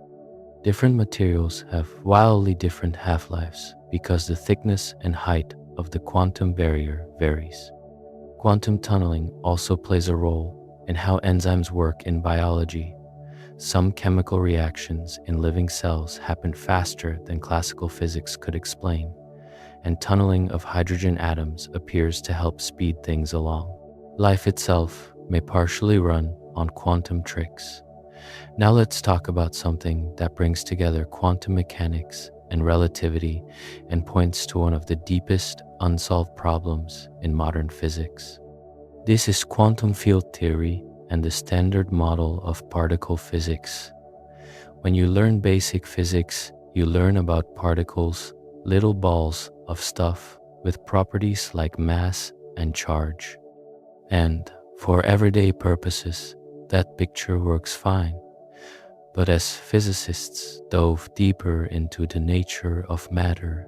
Different materials have wildly different half-lives because the thickness and height of the quantum barrier varies. Quantum tunneling also plays a role in how enzymes work in biology. Some chemical reactions in living cells happen faster than classical physics could explain, and tunneling of hydrogen atoms appears to help speed things along. Life itself may partially run on quantum tricks. Now let's talk about something that brings together quantum mechanics and relativity and points to one of the deepest unsolved problems in modern physics. This is quantum field theory and the standard model of particle physics. When you learn basic physics, you learn about particles, little balls of stuff with properties like mass and charge. And for everyday purposes, that picture works fine. But as physicists dove deeper into the nature of matter,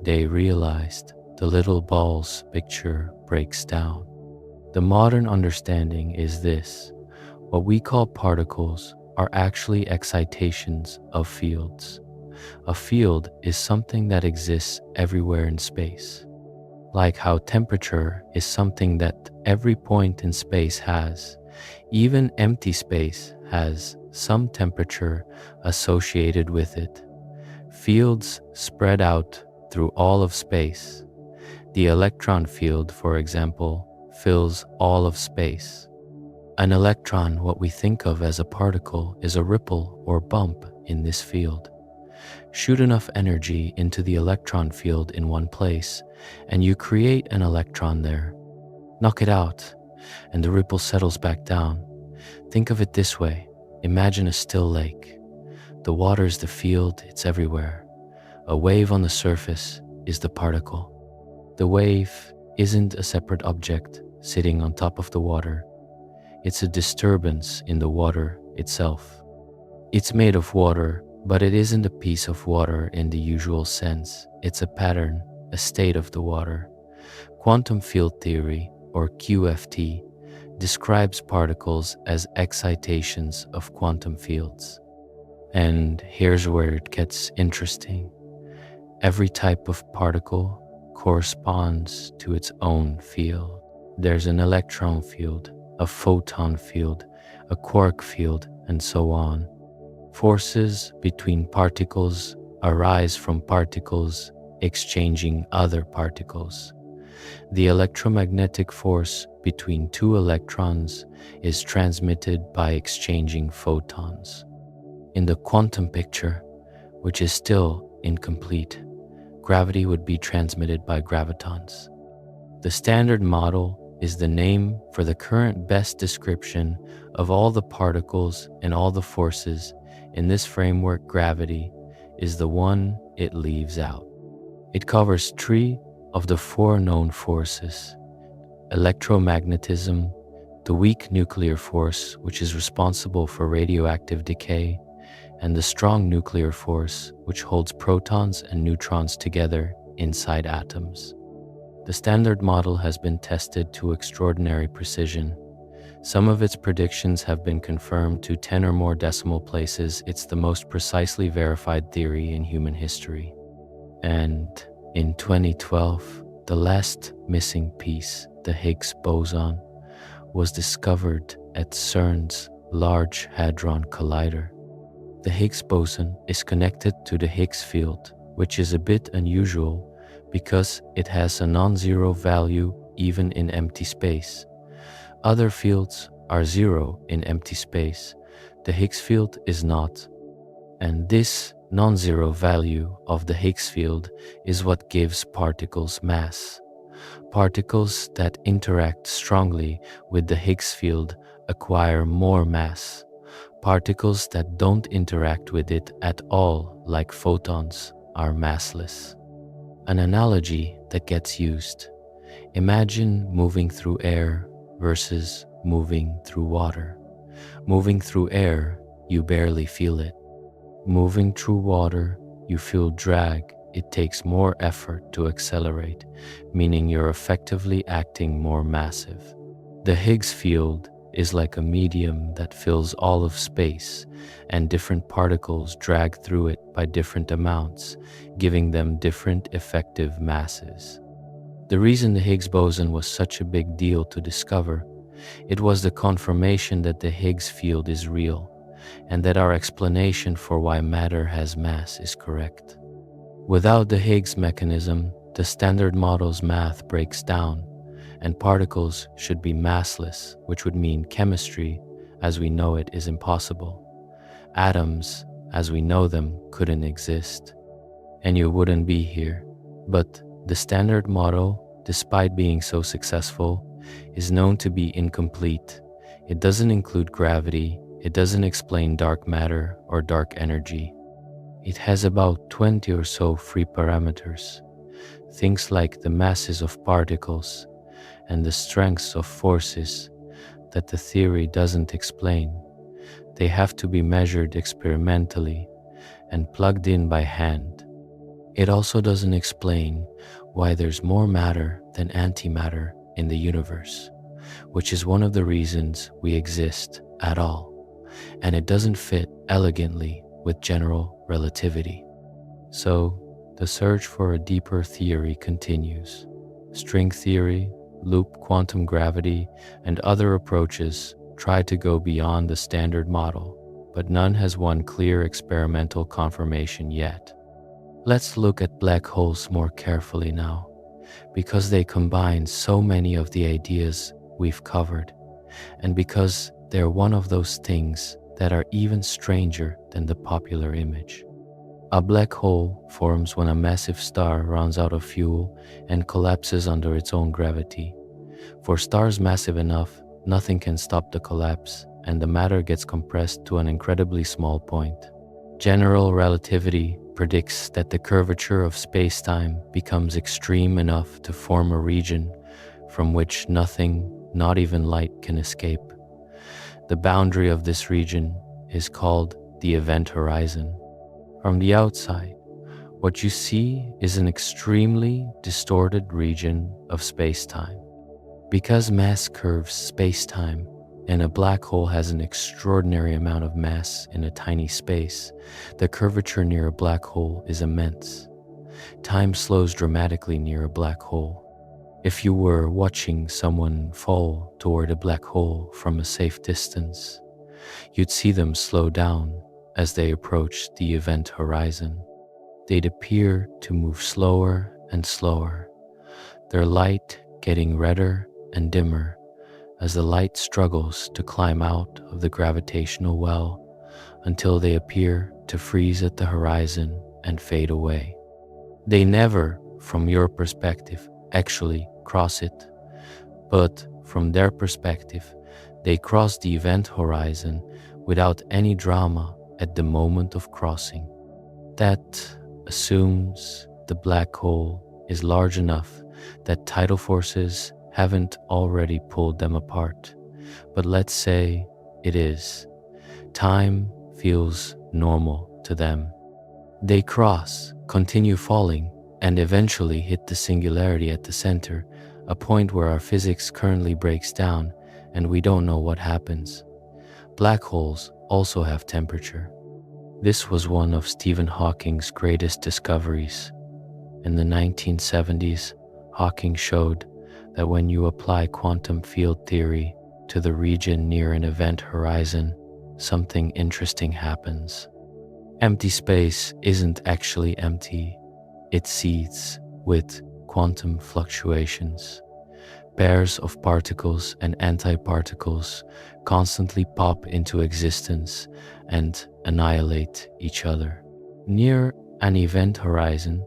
they realized the little balls picture breaks down. The modern understanding is this: what we call particles are actually excitations of fields. A field is something that exists everywhere in space. Like how temperature is something that every point in space has, even empty space has some temperature associated with it. Fields spread out through all of space. The electron field, for example, fills all of space. An electron, what we think of as a particle, is a ripple or bump in this field. Shoot enough energy into the electron field in one place, and you create an electron there. Knock it out, and the ripple settles back down. Think of it this way. Imagine a still lake. The water is the field, it's everywhere. A wave on the surface is the particle. The wave isn't a separate object sitting on top of the water. It's a disturbance in the water itself. It's made of water, but it isn't a piece of water in the usual sense. It's a pattern, a state of the water. Quantum field theory, or QFT, describes particles as excitations of quantum fields. And here's where it gets interesting. Every type of particle corresponds to its own field. There's an electron field, a photon field, a quark field, and so on. Forces between particles arise from particles exchanging other particles. The electromagnetic force between two electrons is transmitted by exchanging photons. In the quantum picture, which is still incomplete, gravity would be transmitted by gravitons. The standard model is the name for the current best description of all the particles and all the forces. In this framework, gravity is the one it leaves out. It covers 3 of the 4 known forces: electromagnetism, the weak nuclear force, which is responsible for radioactive decay, and the strong nuclear force, which holds protons and neutrons together inside atoms. The standard model has been tested to extraordinary precision. Some of its predictions have been confirmed to 10 or more decimal places. It's the most precisely verified theory in human history. And in 2012, the last missing piece, the Higgs boson, was discovered at CERN's Large Hadron Collider. The Higgs boson is connected to the Higgs field, which is a bit unusual because it has a non-zero value even in empty space. Other fields are zero in empty space. The Higgs field is not. And this non-zero value of the Higgs field is what gives particles mass. Particles that interact strongly with the Higgs field acquire more mass. Particles that don't interact with it at all, like photons, are massless. An analogy that gets used: imagine moving through air versus moving through water. Moving through air, you barely feel it. Moving through water, you feel drag. It takes more effort to accelerate, meaning you're effectively acting more massive. The Higgs field is like a medium that fills all of space, and different particles drag through it by different amounts, giving them different effective masses. The reason the Higgs boson was such a big deal to discover, it was the confirmation that the Higgs field is real, and that our explanation for why matter has mass is correct. Without the Higgs mechanism, the Standard Model's math breaks down, and particles should be massless, which would mean chemistry, as we know it, is impossible. Atoms, as we know them, couldn't exist, and you wouldn't be here. But the Standard Model, despite being so successful, is known to be incomplete. It doesn't include gravity, it doesn't explain dark matter or dark energy. It has about 20 or so free parameters, things like the masses of particles and the strengths of forces that the theory doesn't explain. They have to be measured experimentally and plugged in by hand. It also doesn't explain why there's more matter than antimatter in the universe, which is one of the reasons we exist at all, and it doesn't fit elegantly with general relativity. So, the search for a deeper theory continues. String theory, loop quantum gravity, and other approaches try to go beyond the Standard Model, but none has won clear experimental confirmation yet. Let's look at black holes more carefully now, because they combine so many of the ideas we've covered, and because they're one of those things that are even stranger than the popular image. A black hole forms when a massive star runs out of fuel and collapses under its own gravity. For stars massive enough, nothing can stop the collapse, and the matter gets compressed to an incredibly small point. General relativity predicts that the curvature of space-time becomes extreme enough to form a region from which nothing, not even light, can escape. The boundary of this region is called the event horizon. From the outside, what you see is an extremely distorted region of space-time. Because mass curves space-time, and a black hole has an extraordinary amount of mass in a tiny space, the curvature near a black hole is immense. Time slows dramatically near a black hole. If you were watching someone fall toward a black hole from a safe distance, you'd see them slow down as they approach the event horizon. They'd appear to move slower and slower, their light getting redder and dimmer as the light struggles to climb out of the gravitational well until they appear to freeze at the horizon and fade away. They never, from your perspective, actually cross it, but from their perspective, they cross the event horizon without any drama at the moment of crossing. That assumes the black hole is large enough that tidal forces haven't already pulled them apart, but let's say it is. Time feels normal to them. They cross, continue falling, and eventually hit the singularity at the center, a point where our physics currently breaks down and we don't know what happens. Black holes also have temperature. This was one of Stephen Hawking's greatest discoveries. In the 1970s, Hawking showed that when you apply quantum field theory to the region near an event horizon, something interesting happens. Empty space isn't actually empty, it seethes with quantum fluctuations. Pairs of particles and antiparticles constantly pop into existence and annihilate each other. Near an event horizon,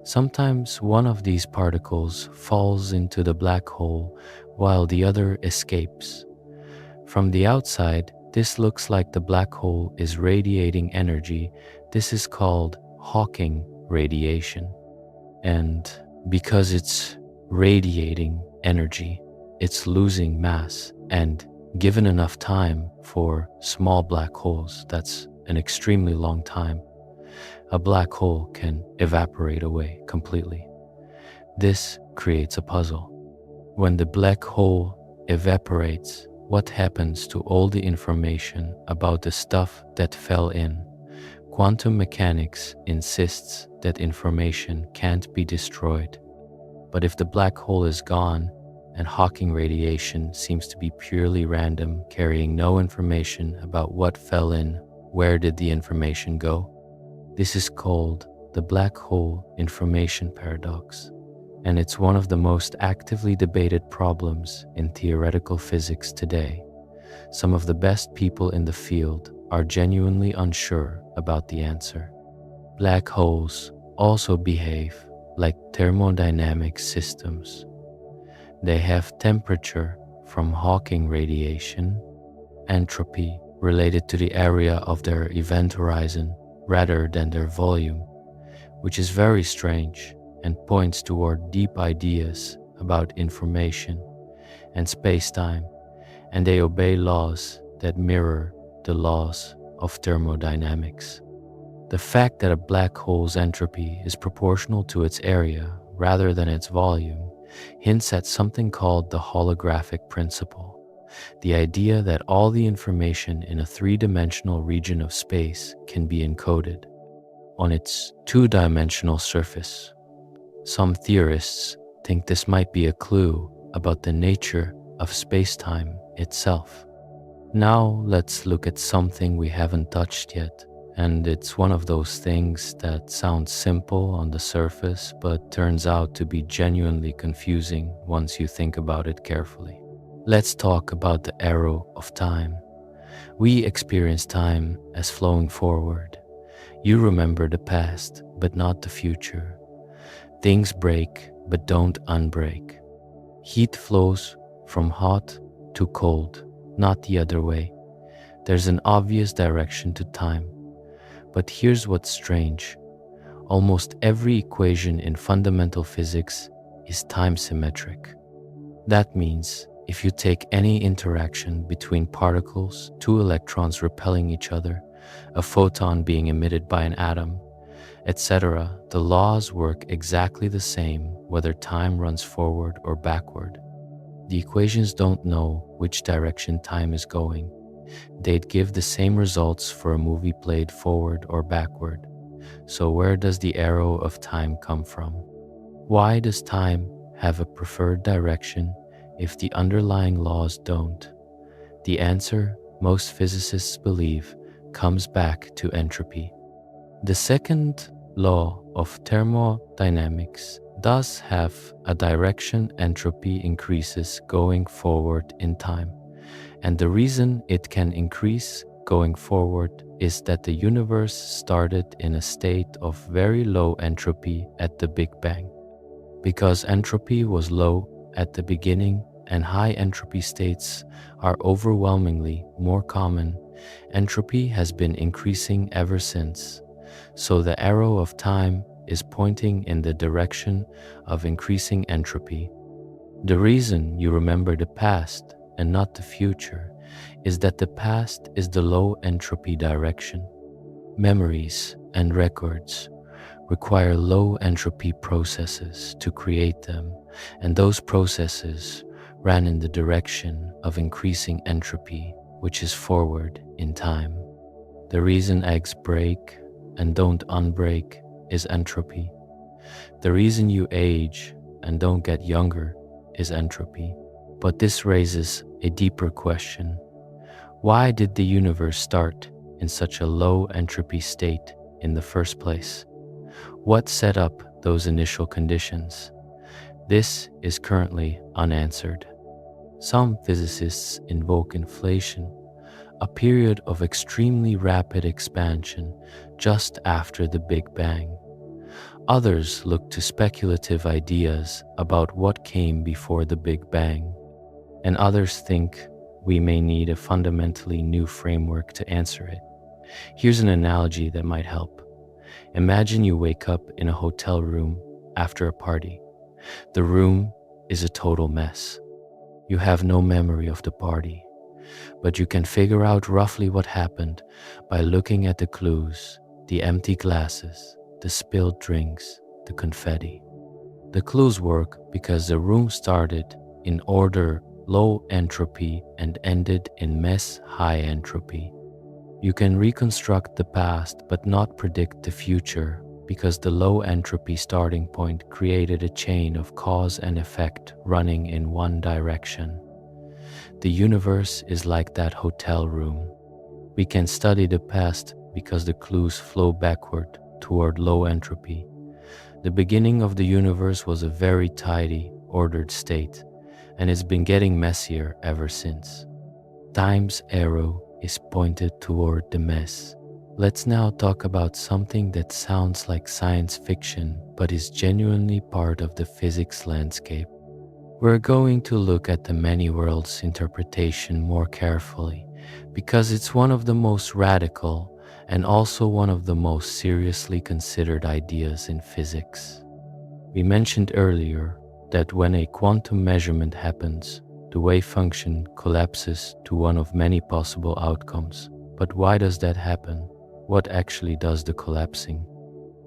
sometimes one of these particles falls into the black hole while the other escapes. From the outside, this looks like the black hole is radiating energy. This is called Hawking radiation. And because it's radiating energy, it's losing mass, and given enough time for small black holes, that's an extremely long time, a black hole can evaporate away completely. This creates a puzzle. When the black hole evaporates, what happens to all the information about the stuff that fell in? Quantum mechanics insists that information can't be destroyed. But if the black hole is gone and Hawking radiation seems to be purely random, carrying no information about what fell in, where did the information go. This is called the black hole information paradox, and it's one of the most actively debated problems in theoretical physics today. Some of the best people in the field are genuinely unsure about the answer. Black holes also behave like thermodynamic systems. They have temperature from Hawking radiation, entropy related to the area of their event horizon rather than their volume, which is very strange and points toward deep ideas about information and space-time, and they obey laws that mirror the laws of thermodynamics. The fact that a black hole's entropy is proportional to its area rather than its volume hints at something called the holographic principle, the idea that all the information in a three-dimensional region of space can be encoded on its two-dimensional surface. Some theorists think this might be a clue about the nature of space-time itself. Now let's look at something we haven't touched yet, and it's one of those things that sounds simple on the surface but turns out to be genuinely confusing once you think about it carefully. Let's talk about the arrow of time. We experience time as flowing forward. You remember the past, but not the future. Things break, but don't unbreak. Heat flows from hot to cold, not the other way. There's an obvious direction to time. But here's what's strange. Almost every equation in fundamental physics is time symmetric. That means if you take any interaction between particles, two electrons repelling each other, a photon being emitted by an atom, etc., the laws work exactly the same whether time runs forward or backward. The equations don't know which direction time is going. They'd give the same results for a movie played forward or backward. So where does the arrow of time come from? Why does time have a preferred direction if the underlying laws don't? The answer, most physicists believe, comes back to entropy. The second law of thermodynamics does have a direction entropy increases going forward in time. And the reason it can increase going forward is that the universe started in a state of very low entropy at the Big Bang. Because entropy was low at the beginning and high entropy states are overwhelmingly more common, entropy has been increasing ever since. So the arrow of time is pointing in the direction of increasing entropy. The reason you remember the past and not the future is that the past is the low entropy direction. Memories and records require low entropy processes to create them, and those processes ran in the direction of increasing entropy, which is forward in time. The reason eggs break and don't unbreak is entropy. The reason you age and don't get younger is entropy. But this raises a deeper question. Why did the universe start in such a low entropy state in the first place? What set up those initial conditions? This is currently unanswered. Some physicists invoke inflation, a period of extremely rapid expansion just after the Big Bang. Others look to speculative ideas about what came before the Big Bang, and others think we may need a fundamentally new framework to answer it. Here's an analogy that might help. Imagine you wake up in a hotel room after a party. The room is a total mess. You have no memory of the party, but you can figure out roughly what happened by looking at the clues, the empty glasses, the spilled drinks, the confetti. The clues work because the room started in order low entropy and ended in mess high entropy. You can reconstruct the past but not predict the future because the low entropy starting point created a chain of cause and effect running in one direction. The universe is like that hotel room. We can study the past because the clues flow backward toward low entropy. The beginning of the universe was a very tidy, ordered state, and it's been getting messier ever since. Time's arrow is pointed toward the mess. Let's now talk about something that sounds like science fiction but is genuinely part of the physics landscape. We're going to look at the many worlds interpretation more carefully because it's one of the most radical and also one of the most seriously considered ideas in physics. We mentioned earlier that when a quantum measurement happens, the wave function collapses to one of many possible outcomes. But why does that happen? What actually does the collapsing?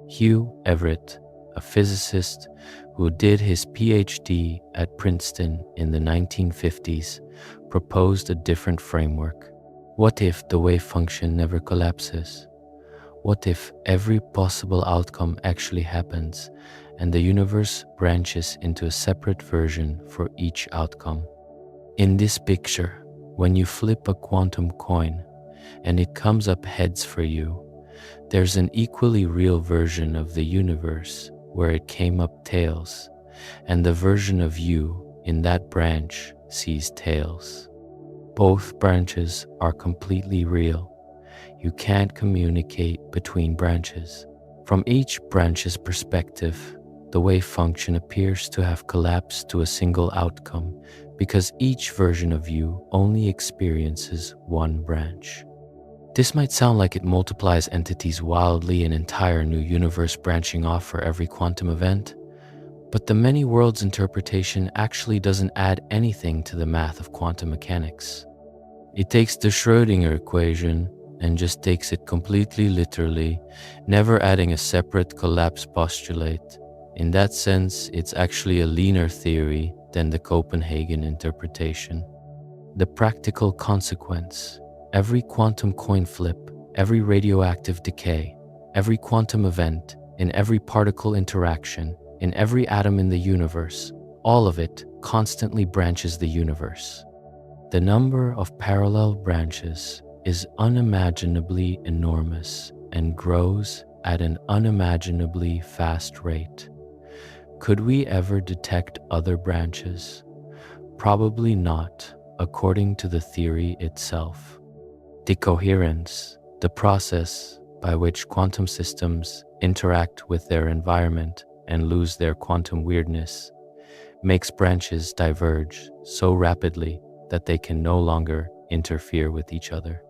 Hugh Everett, a physicist who did his PhD at Princeton in the 1950s, proposed a different framework. What if the wave function never collapses? What if every possible outcome actually happens and the universe branches into a separate version for each outcome? In this picture, when you flip a quantum coin and it comes up heads for you, there's an equally real version of the universe where it came up tails, and the version of you in that branch sees tails. Both branches are completely real. You can't communicate between branches. From each branch's perspective, the wave function appears to have collapsed to a single outcome because each version of you only experiences one branch. This might sound like it multiplies entities wildly, an entire new universe branching off for every quantum event, but the many worlds interpretation actually doesn't add anything to the math of quantum mechanics. It takes the Schrödinger equation and just takes it completely literally, never adding a separate collapse postulate. In that sense, it's actually a leaner theory than the Copenhagen interpretation. The practical consequence: every quantum coin flip, every radioactive decay, every quantum event, in every particle interaction, in every atom in the universe, all of it constantly branches the universe. The number of parallel branches is unimaginably enormous and grows at an unimaginably fast rate. Could we ever detect other branches? Probably not, according to the theory itself. Decoherence, the process by which quantum systems interact with their environment and lose their quantum weirdness, makes branches diverge so rapidly that they can no longer interfere with each other.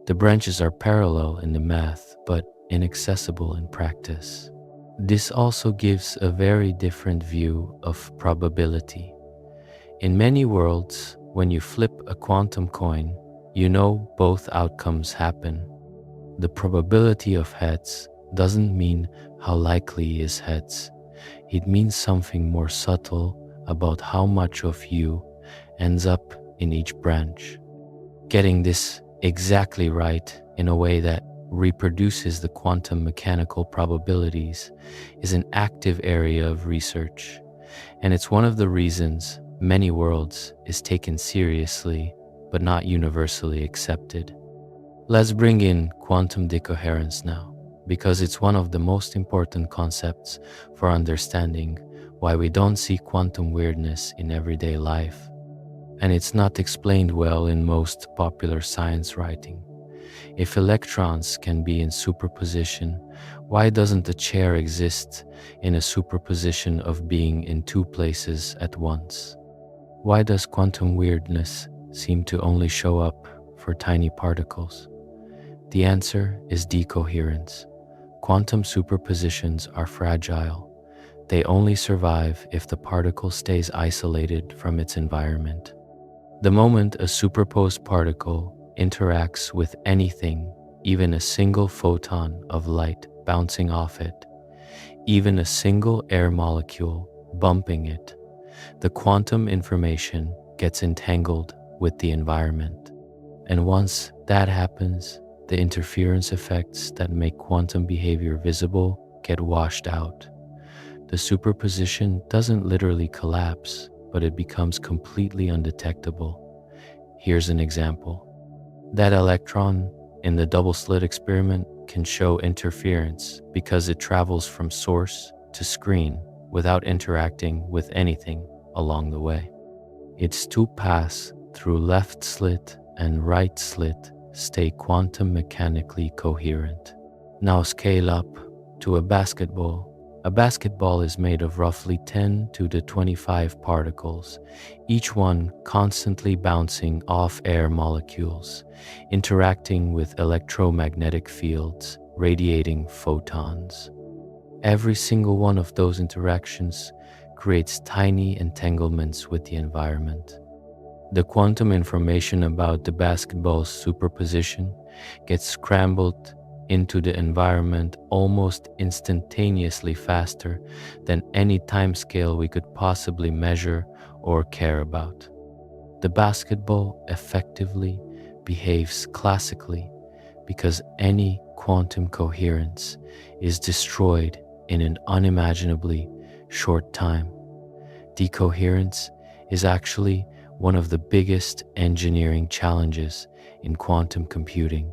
The branches are parallel in the math, but inaccessible in practice. This also gives a very different view of probability. In many worlds, when you flip a quantum coin, you know both outcomes happen. The probability of heads doesn't mean how likely is heads. It means something more subtle about how much of you ends up in each branch. Getting this exactly right in a way that reproduces the quantum mechanical probabilities is an active area of research, and it's one of the reasons many worlds is taken seriously but not universally accepted. Let's bring in quantum decoherence now, because it's one of the most important concepts for understanding why we don't see quantum weirdness in everyday life. And it's not explained well in most popular science writing. If electrons can be in superposition, why doesn't a chair exist in a superposition of being in two places at once? Why does quantum weirdness seem to only show up for tiny particles? The answer is decoherence. Quantum superpositions are fragile. They only survive if the particle stays isolated from its environment. The moment a superposed particle interacts with anything, even a single photon of light bouncing off it, even a single air molecule bumping it, the quantum information gets entangled with the environment. And once that happens, the interference effects that make quantum behavior visible get washed out. The superposition doesn't literally collapse, but it becomes completely undetectable. Here's an example. That electron in the double slit experiment can show interference because it travels from source to screen without interacting with anything along the way. Its two paths through left slit and right slit stay quantum mechanically coherent. Now scale up to a basketball. A basketball is made of roughly 10 to the 25 particles, each one constantly bouncing off air molecules, interacting with electromagnetic fields, radiating photons. Every single one of those interactions creates tiny entanglements with the environment. The quantum information about the basketball's superposition gets scrambled into the environment almost instantaneously, faster than any timescale we could possibly measure or care about. The basketball effectively behaves classically because any quantum coherence is destroyed in an unimaginably short time. Decoherence is actually one of the biggest engineering challenges in quantum computing.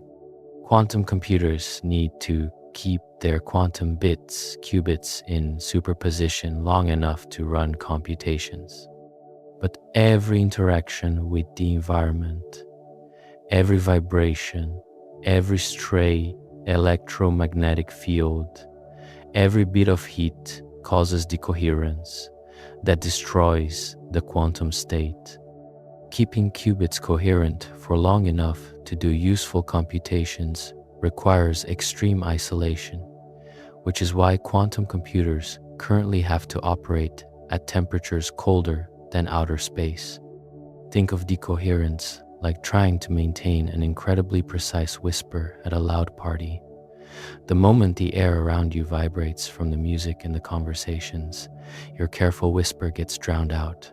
Quantum computers need to keep their quantum bits, qubits, in superposition long enough to run computations. But every interaction with the environment, every vibration, every stray electromagnetic field, every bit of heat causes decoherence that destroys the quantum state. Keeping qubits coherent for long enough to do useful computations requires extreme isolation, which is why quantum computers currently have to operate at temperatures colder than outer space. Think of decoherence like trying to maintain an incredibly precise whisper at a loud party. The moment the air around you vibrates from the music and the conversations, your careful whisper gets drowned out.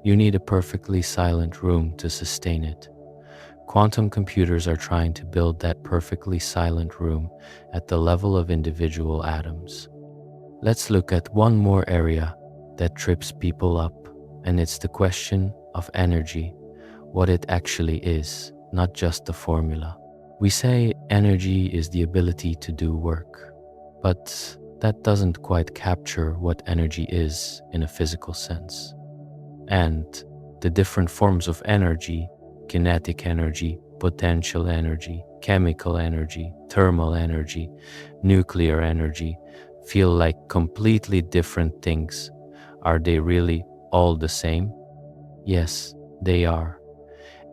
You need a perfectly silent room to sustain it. Quantum computers are trying to build that perfectly silent room at the level of individual atoms. Let's look at one more area that trips people up, and it's the question of energy, what it actually is, not just the formula. We say energy is the ability to do work, but that doesn't quite capture what energy is in a physical sense. And the different forms of energy, kinetic energy, potential energy, chemical energy, thermal energy, nuclear energy, feel like completely different things. Are they really all the same? Yes, they are.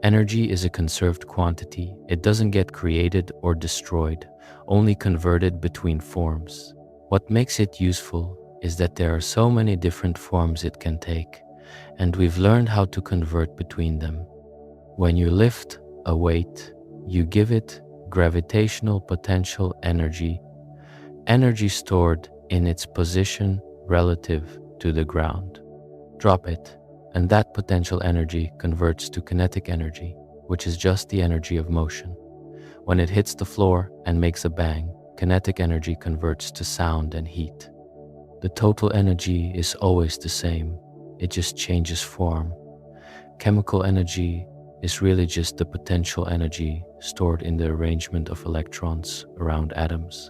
Energy is a conserved quantity. It doesn't get created or destroyed, only converted between forms. What makes it useful is that there are so many different forms it can take, and we've learned how to convert between them. When you lift a weight, you give it gravitational potential energy, energy stored in its position relative to the ground. Drop it, and that potential energy converts to kinetic energy, which is just the energy of motion. When it hits the floor and makes a bang, kinetic energy converts to sound and heat. The total energy is always the same. It just changes form. Chemical energy is really just the potential energy stored in the arrangement of electrons around atoms.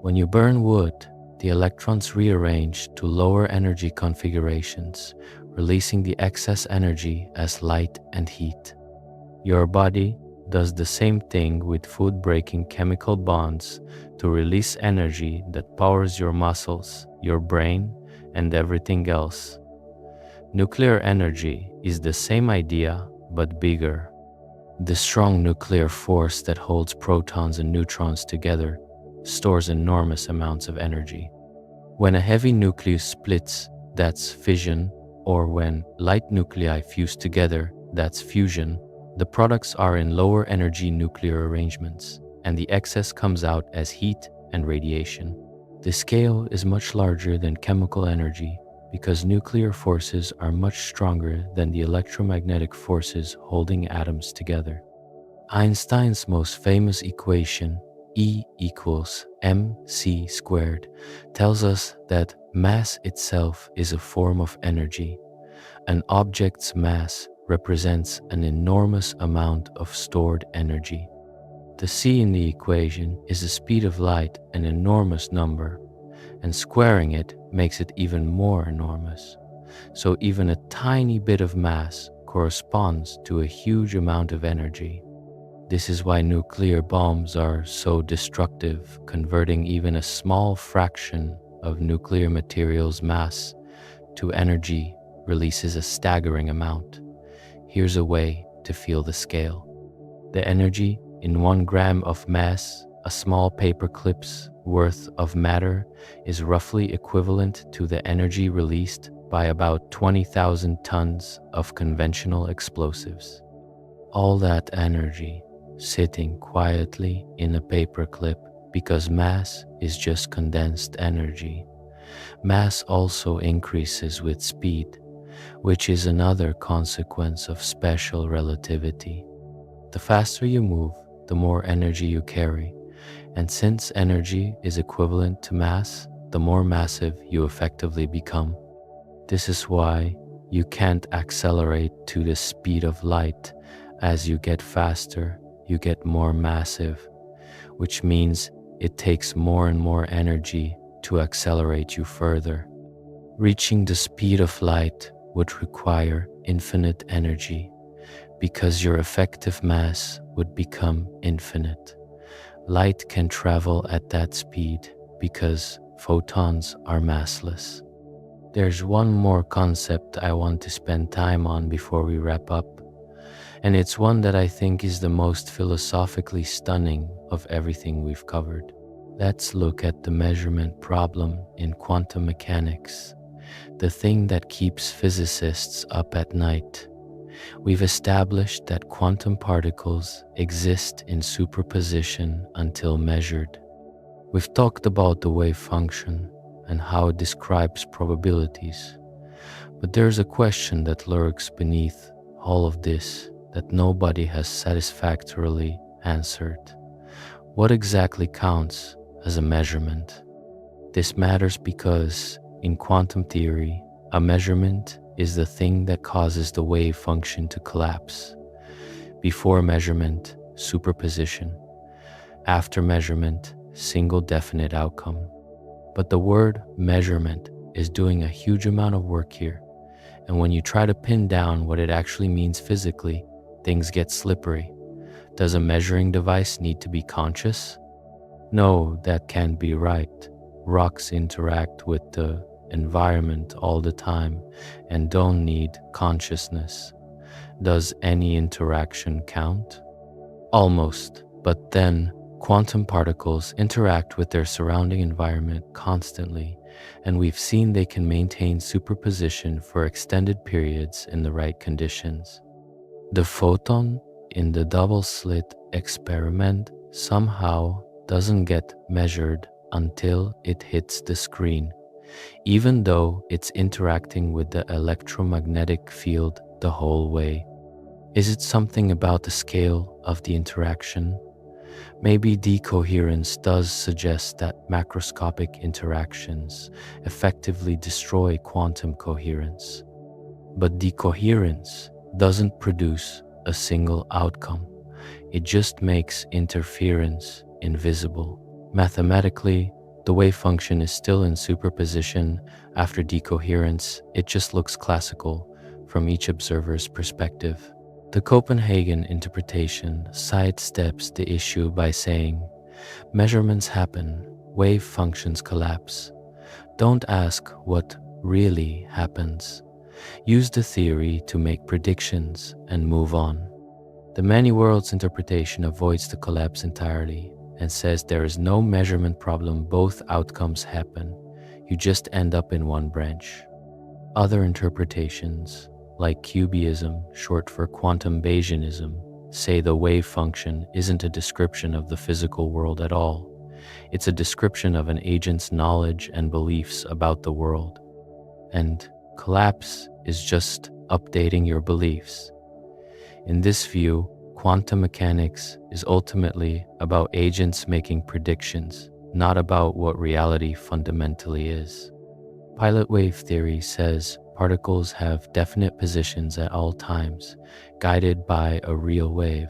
When you burn wood, the electrons rearrange to lower energy configurations, releasing the excess energy as light and heat. Your body does the same thing with food, breaking chemical bonds to release energy that powers your muscles, your brain, and everything else. Nuclear energy is the same idea, but bigger. The strong nuclear force that holds protons and neutrons together stores enormous amounts of energy. When a heavy nucleus splits, that's fission, or when light nuclei fuse together, that's fusion. The products are in lower energy nuclear arrangements, and the excess comes out as heat and radiation. The scale is much larger than chemical energy because nuclear forces are much stronger than the electromagnetic forces holding atoms together. Einstein's most famous equation, E equals mc squared tells us that mass itself is a form of energy. An object's mass represents an enormous amount of stored energy. The c in the equation is the speed of light, an enormous number, and squaring it makes it even more enormous. So even a tiny bit of mass corresponds to a huge amount of energy. This is why nuclear bombs are so destructive. Converting even a small fraction of nuclear material's mass to energy releases a staggering amount. Here's a way to feel the scale. The energy in 1 gram of mass, a small paper clip's worth of matter, is roughly equivalent to the energy released by about 20,000 tons of conventional explosives. All that energy sitting quietly in a paper clip because mass is just condensed energy. Mass also increases with speed, which is another consequence of special relativity. The faster you move, the more energy you carry, and since energy is equivalent to mass, the more massive you effectively become. This is why you can't accelerate to the speed of light. As you get faster, you get more massive, which means it takes more and more energy to accelerate you further. Reaching the speed of light would require infinite energy, because your effective mass would become infinite. Light can travel at that speed because photons are massless. There's one more concept I want to spend time on before we wrap up, and it's one that I think is the most philosophically stunning of everything we've covered. Let's look at the measurement problem in quantum mechanics, the thing that keeps physicists up at night. We've established that quantum particles exist in superposition until measured. We've talked about the wave function and how it describes probabilities. But there's a question that lurks beneath all of this that nobody has satisfactorily answered. What exactly counts as a measurement? This matters because, in quantum theory, a measurement is the thing that causes the wave function to collapse. Before measurement, superposition. After measurement, single definite outcome. But the word measurement is doing a huge amount of work here. And when you try to pin down what it actually means physically, things get slippery. Does a measuring device need to be conscious? No, that can't be right. Rocks interact with the environment all the time and don't need consciousness. Does any interaction count? Almost, but then quantum particles interact with their surrounding environment constantly, and we've seen they can maintain superposition for extended periods in the right conditions. The photon in the double slit experiment somehow doesn't get measured until it hits the screen, even though it's interacting with the electromagnetic field the whole way. Is it something about the scale of the interaction? Maybe decoherence does suggest that macroscopic interactions effectively destroy quantum coherence. But decoherence doesn't produce a single outcome. It just makes interference invisible. Mathematically, the wave function is still in superposition. After decoherence, it just looks classical from each observer's perspective. The Copenhagen interpretation sidesteps the issue by saying, measurements happen, wave functions collapse. Don't ask what really happens. Use the theory to make predictions and move on. The many worlds interpretation avoids the collapse entirely and says there is no measurement problem, both outcomes happen. You just end up in one branch. Other interpretations, like Cubism, short for quantum Bayesianism, say the wave function isn't a description of the physical world at all. It's a description of an agent's knowledge and beliefs about the world. And collapse is just updating your beliefs. In this view, quantum mechanics is ultimately about agents making predictions, not about what reality fundamentally is. Pilot wave theory says particles have definite positions at all times, guided by a real wave.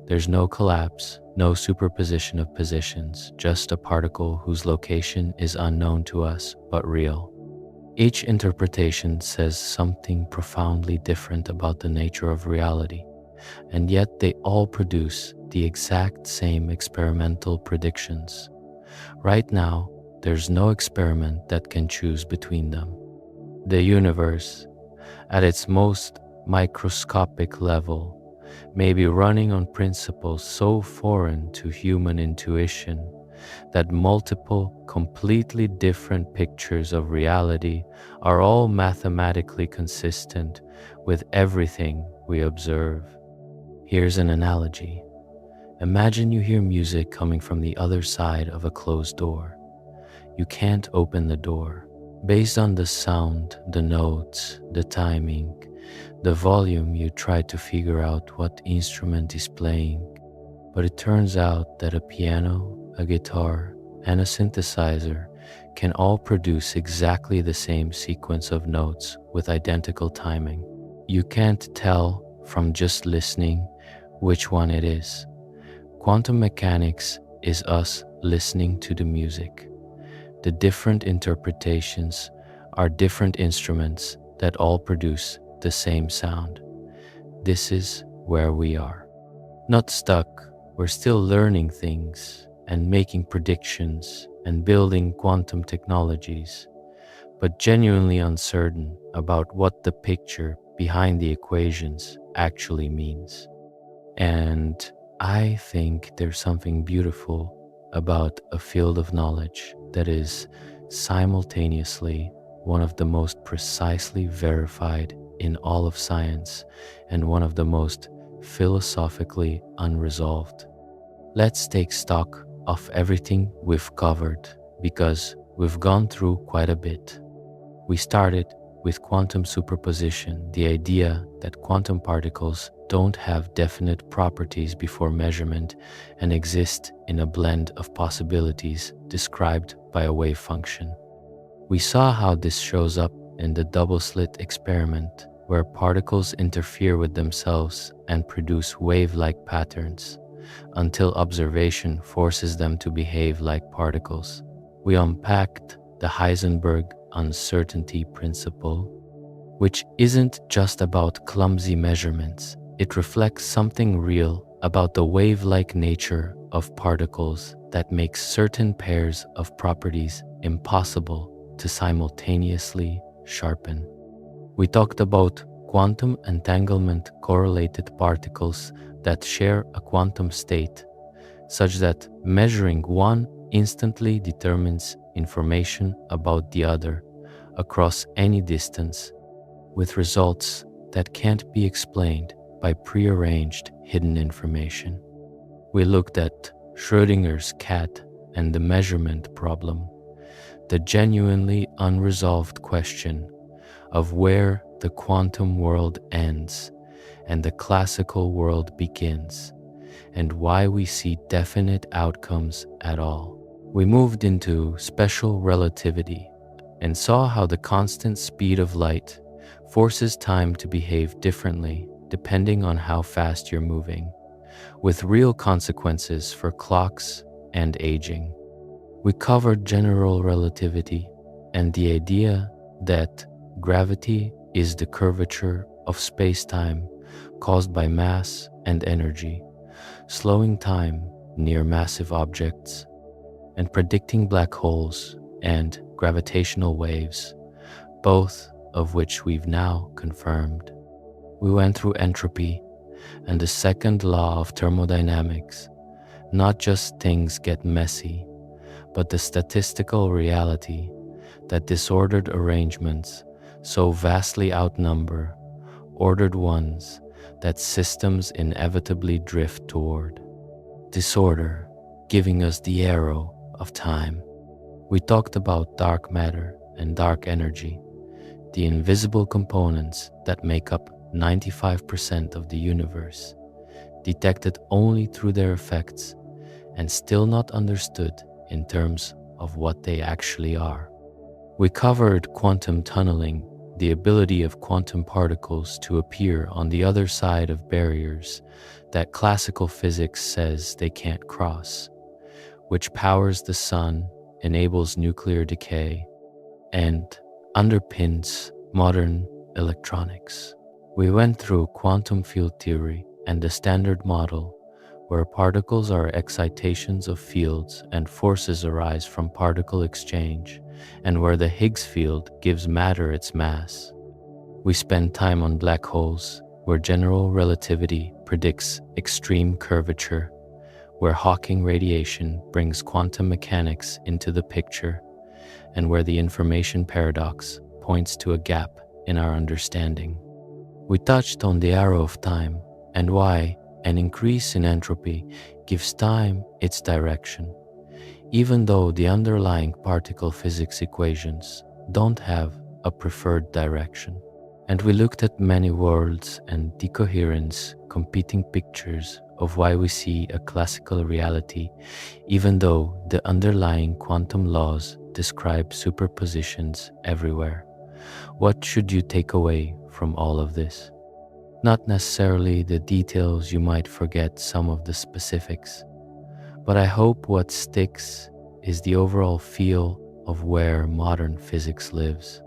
There's no collapse, no superposition of positions, just a particle whose location is unknown to us but real. Each interpretation says something profoundly different about the nature of reality, and yet they all produce the exact same experimental predictions. Right now, there's no experiment that can choose between them. The universe, at its most microscopic level, may be running on principles so foreign to human intuition that multiple, completely different pictures of reality are all mathematically consistent with everything we observe. Here's an analogy. Imagine you hear music coming from the other side of a closed door. You can't open the door. Based on the sound, the notes, the timing, the volume, you try to figure out what instrument is playing, but it turns out that a piano, a guitar, and a synthesizer can all produce exactly the same sequence of notes with identical timing. You can't tell from just listening which one it is. Quantum mechanics is us listening to the music. The different interpretations are different instruments that all produce the same sound. This is where we are. Not stuck, we're still learning things and making predictions and building quantum technologies, but genuinely uncertain about what the picture behind the equations actually means. And I think there's something beautiful about a field of knowledge that is simultaneously one of the most precisely verified in all of science and one of the most philosophically unresolved. Let's take stock of everything we've covered because we've gone through quite a bit. We started with quantum superposition, the idea that quantum particles don't have definite properties before measurement and exist in a blend of possibilities described by a wave function. We saw how this shows up in the double slit experiment, where particles interfere with themselves and produce wave-like patterns until observation forces them to behave like particles. We unpacked the Heisenberg uncertainty principle, which isn't just about clumsy measurements. It reflects something real about the wave-like nature of particles that makes certain pairs of properties impossible to simultaneously sharpen. We talked about quantum entanglement correlated particles that share a quantum state, such that measuring one instantly determines information about the other across any distance, with results that can't be explained by prearranged hidden information. We looked at Schrödinger's cat and the measurement problem, the genuinely unresolved question of where the quantum world ends and the classical world begins, and why we see definite outcomes at all. We moved into special relativity and saw how the constant speed of light forces time to behave differently depending on how fast you're moving, with real consequences for clocks and aging. We covered general relativity and the idea that gravity is the curvature of space-time caused by mass and energy, slowing time near massive objects, and predicting black holes and gravitational waves, both of which we've now confirmed. We went through entropy and the second law of thermodynamics, not just things get messy, but the statistical reality that disordered arrangements so vastly outnumber ordered ones that systems inevitably drift toward. Disorder giving us the arrow of time. We talked about dark matter and dark energy, the invisible components that make up 95% of the universe, detected only through their effects, and still not understood in terms of what they actually are. We covered quantum tunneling, the ability of quantum particles to appear on the other side of barriers that classical physics says they can't cross, which powers the sun, enables nuclear decay, and underpins modern electronics. We went through quantum field theory and the Standard Model, where particles are excitations of fields and forces arise from particle exchange, and where the Higgs field gives matter its mass. We spend time on black holes, where general relativity predicts extreme curvature, where Hawking radiation brings quantum mechanics into the picture, and where the information paradox points to a gap in our understanding. We touched on the arrow of time and why an increase in entropy gives time its direction, even though the underlying particle physics equations don't have a preferred direction. And we looked at many worlds and decoherence, competing pictures of why we see a classical reality, even though the underlying quantum laws describe superpositions everywhere. What should you take away from all of this? Not necessarily the details, you might forget some of the specifics, but I hope what sticks is the overall feel of where modern physics lives.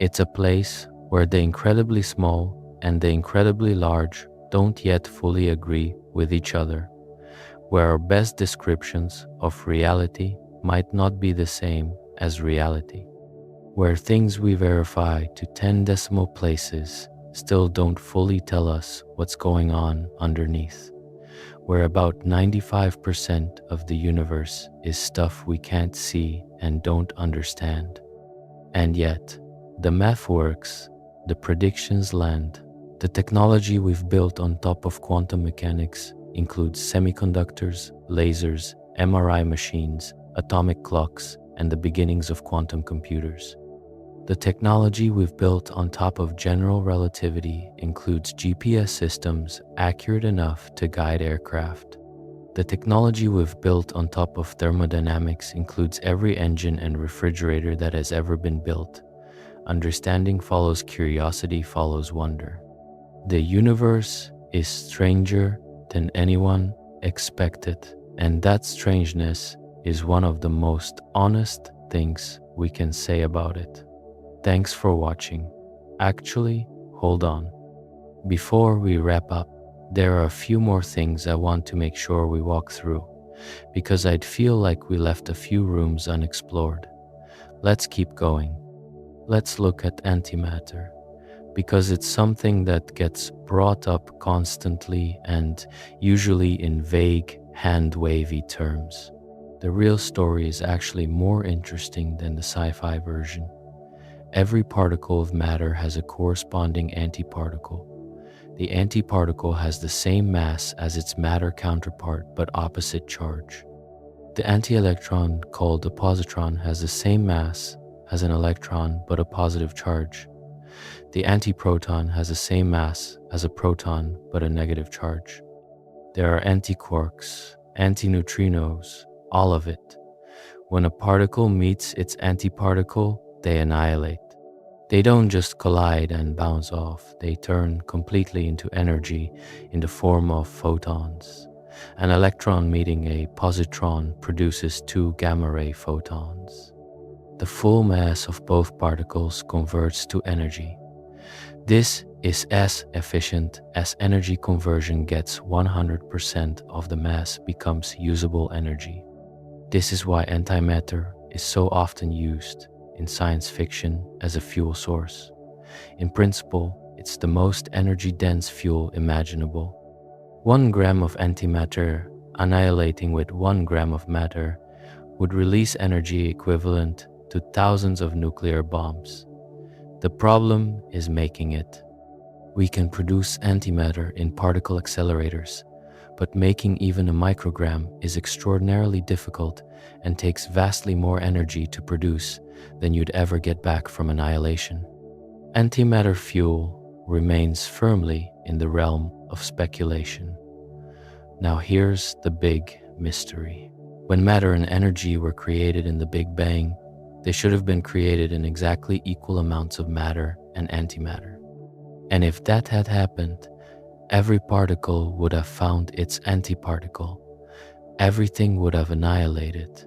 It's a place where the incredibly small and the incredibly large don't yet fully agree with each other, where our best descriptions of reality might not be the same as reality, where things we verify to 10 decimal places still don't fully tell us what's going on underneath, where about 95% of the universe is stuff we can't see and don't understand. And yet, the math works, the predictions land. The technology we've built on top of quantum mechanics includes semiconductors, lasers, MRI machines, atomic clocks, and the beginnings of quantum computers. The technology we've built on top of general relativity includes GPS systems accurate enough to guide aircraft. The technology we've built on top of thermodynamics includes every engine and refrigerator that has ever been built. Understanding follows curiosity follows wonder. The universe is stranger than anyone expected, and that strangeness is one of the most honest things we can say about it. Thanks for watching. Actually, hold on. Before we wrap up, there are a few more things I want to make sure we walk through, because I'd feel like we left a few rooms unexplored. Let's keep going. Let's look at antimatter, because it's something that gets brought up constantly and usually in vague, hand-wavy terms. The real story is actually more interesting than the sci-fi version. Every particle of matter has a corresponding antiparticle. The antiparticle has the same mass as its matter counterpart but opposite charge. The antielectron, called a positron, has the same mass as an electron but a positive charge. The antiproton has the same mass as a proton but a negative charge. There are antiquarks, antineutrinos, all of it. When a particle meets its antiparticle, they annihilate. They don't just collide and bounce off, they turn completely into energy in the form of photons. An electron meeting a positron produces 2 gamma-ray photons. The full mass of both particles converts to energy. This is as efficient as energy conversion gets. 100% of the mass becomes usable energy. This is why antimatter is so often used in science fiction as a fuel source. In principle, it's the most energy-dense fuel imaginable. 1 gram of antimatter annihilating with 1 gram of matter would release energy equivalent to thousands of nuclear bombs. The problem is making it. We can produce antimatter in particle accelerators, but making even a microgram is extraordinarily difficult and takes vastly more energy to produce than you'd ever get back from annihilation. Antimatter fuel remains firmly in the realm of speculation. Now here's the big mystery. When matter and energy were created in the Big Bang, they should have been created in exactly equal amounts of matter and antimatter. And if that had happened, every particle would have found its antiparticle. Everything would have annihilated,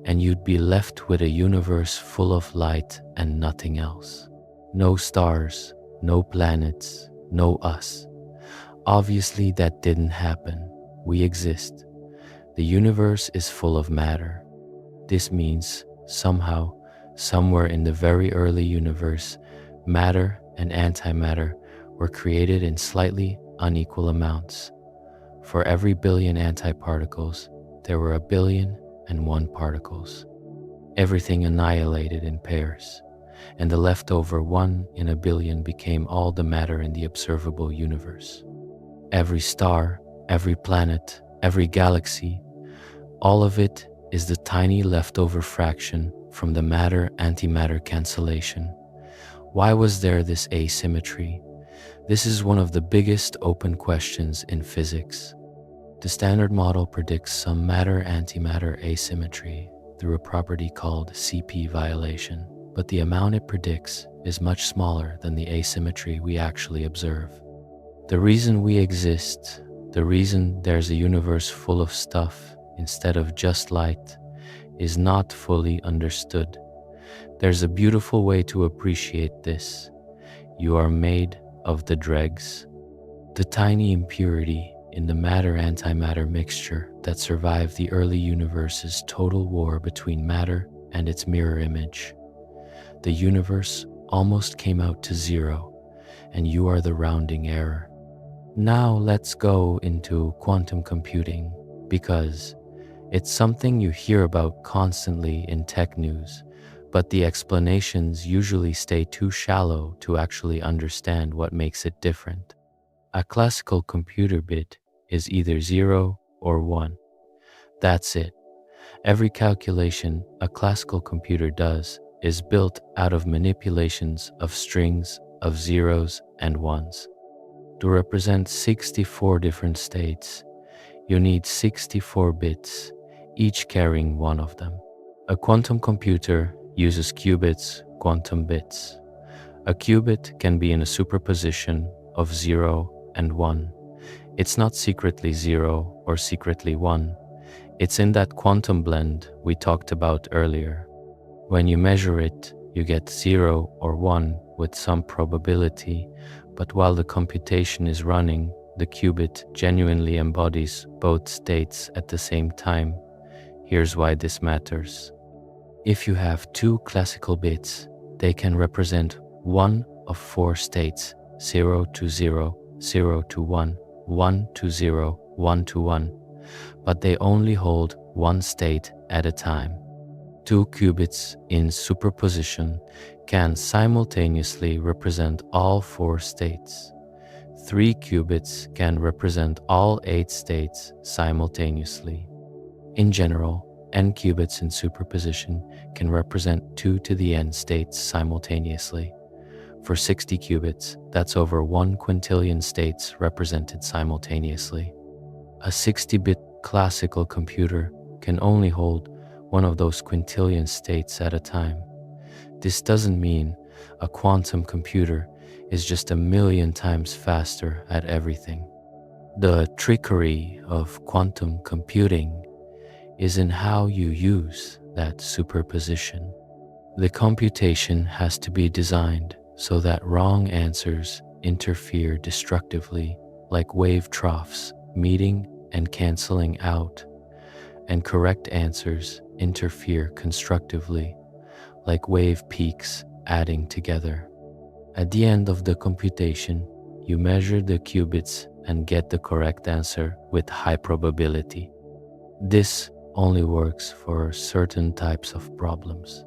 and you'd be left with a universe full of light and nothing else. No stars, no planets, no us. Obviously, that didn't happen. We exist. The universe is full of matter. This means somehow, somewhere in the very early universe, matter and antimatter were created in slightly unequal amounts. For every billion antiparticles, there were 1,000,000,001 particles. Everything annihilated in pairs, and the leftover 1 in 1,000,000,000 became all the matter in the observable universe. Every star, every planet, every galaxy, all of it is the tiny leftover fraction from the matter-antimatter cancellation. Why was there this asymmetry? This is one of the biggest open questions in physics. The Standard Model predicts some matter-antimatter asymmetry through a property called CP violation, but the amount it predicts is much smaller than the asymmetry we actually observe. The reason we exist, the reason there's a universe full of stuff instead of just light, is not fully understood. There's a beautiful way to appreciate this. You are made of the dregs, the tiny impurity in the matter-antimatter mixture that survived the early universe's total war between matter and its mirror image. The universe almost came out to zero, and you are the rounding error. Now let's go into quantum computing, because it's something you hear about constantly in tech news, but the explanations usually stay too shallow to actually understand what makes it different. A classical computer bit is either 0 or 1. That's it. Every calculation a classical computer does is built out of manipulations of strings of zeros and ones. To represent 64 different states, you need 64 bits, each carrying one of them. A quantum computer uses qubits, quantum bits. A qubit can be in a superposition of 0 and 1. It's not secretly 0 or secretly 1. It's in that quantum blend we talked about earlier. When you measure it, you get 0 or 1 with some probability, but while the computation is running, the qubit genuinely embodies both states at the same time. Here's why this matters. If you have two classical bits, they can represent one of four states: 0 to 0, 0 to 1, 1 to 0, 1 to 1, but they only hold one state at a time. Two qubits in superposition can simultaneously represent all four states. Three qubits can represent all 8 states simultaneously. In general, n qubits in superposition can represent 2 to the n states simultaneously. For 60 qubits, that's over 1 quintillion states represented simultaneously. A 60-bit classical computer can only hold one of those quintillion states at a time. This doesn't mean a quantum computer is just 1,000,000 times faster at everything. The trickery of quantum computing is in how you use that superposition. The computation has to be designed so that wrong answers interfere destructively, like wave troughs meeting and canceling out, and correct answers interfere constructively, like wave peaks adding together. At the end of the computation, you measure the qubits and get the correct answer with high probability. This only works for certain types of problems,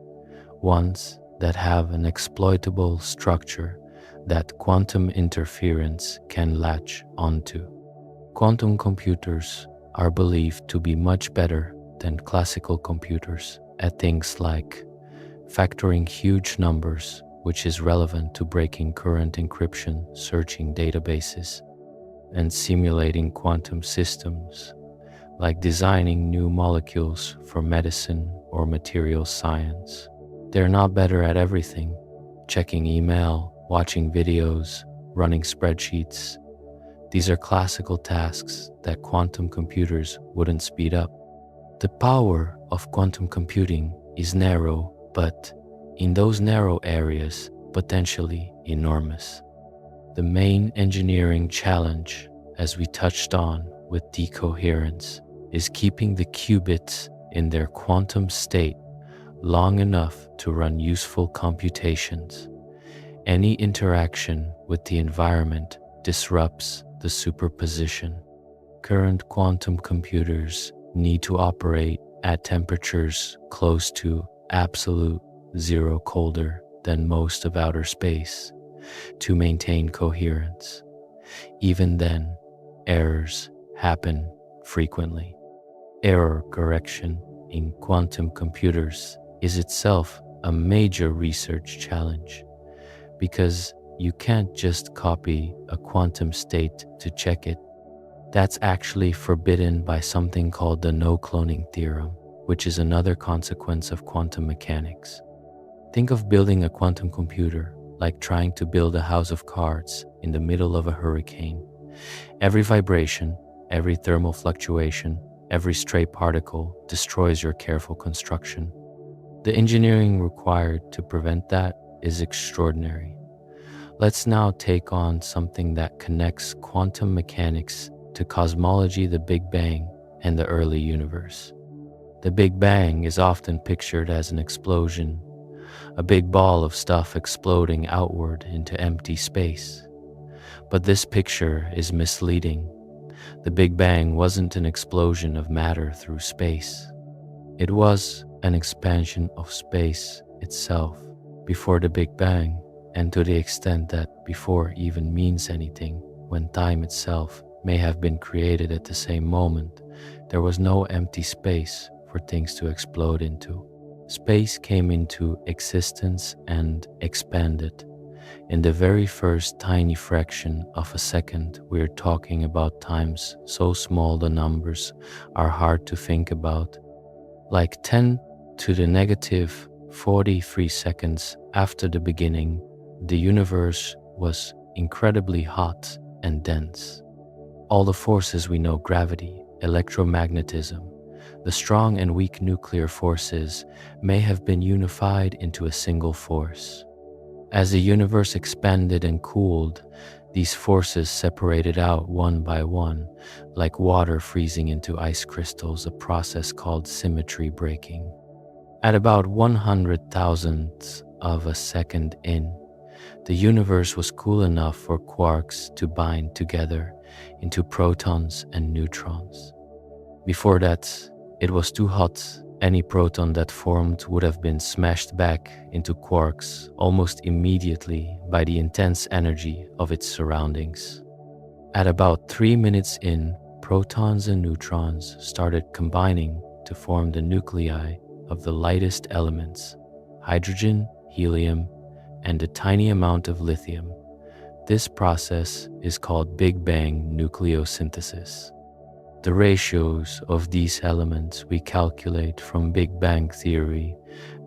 ones that have an exploitable structure that quantum interference can latch onto. Quantum computers are believed to be much better than classical computers at things like factoring huge numbers, which is relevant to breaking current encryption searching databases, and simulating quantum systems, like designing new molecules for medicine or material science. They're not better at everything: checking email, watching videos, running spreadsheets. These are classical tasks that quantum computers wouldn't speed up. The power of quantum computing is narrow, but in those narrow areas, potentially enormous. The main engineering challenge, as we touched on with decoherence, is keeping the qubits in their quantum state long enough to run useful computations. Any interaction with the environment disrupts the superposition. Current quantum computers need to operate at temperatures close to absolute zero, colder than most of outer space, to maintain coherence. Even then, errors happen frequently. Error correction in quantum computers is itself a major research challenge, because you can't just copy a quantum state to check it. That's actually forbidden by something called the no-cloning theorem, which is another consequence of quantum mechanics. Think of building a quantum computer like trying to build a house of cards in the middle of a hurricane. Every vibration, every thermal fluctuation, every stray particle destroys your careful construction. The engineering required to prevent that is extraordinary. Let's now take on something that connects quantum mechanics to cosmology, the Big Bang, and the early universe. The Big Bang is often pictured as an explosion, a big ball of stuff exploding outward into empty space. But this picture is misleading. The Big Bang wasn't an explosion of matter through space. It was an expansion of space itself before the Big Bang, and to the extent that before even means anything, when time itself may have been created at the same moment, there was no empty space for things to explode into. Space came into existence and expanded. In the very first tiny fraction of a second, we're talking about times so small the numbers are hard to think about, like 10 to the negative 43 seconds after the beginning. The universe was incredibly hot and dense. All the forces we know, gravity, electromagnetism, the strong and weak nuclear forces, may have been unified into a single force. As the universe expanded and cooled, these forces separated out one by one, like water freezing into ice crystals, a process called symmetry breaking. At about 100,000th of a second in, the universe was cool enough for quarks to bind together into protons and neutrons. Before that, it was too hot. Any proton that formed would have been smashed back into quarks almost immediately by the intense energy of its surroundings. At about 3 minutes in, protons and neutrons started combining to form the nuclei of the lightest elements: hydrogen, helium, and a tiny amount of lithium. This process is called Big Bang nucleosynthesis. The ratios of these elements we calculate from Big Bang theory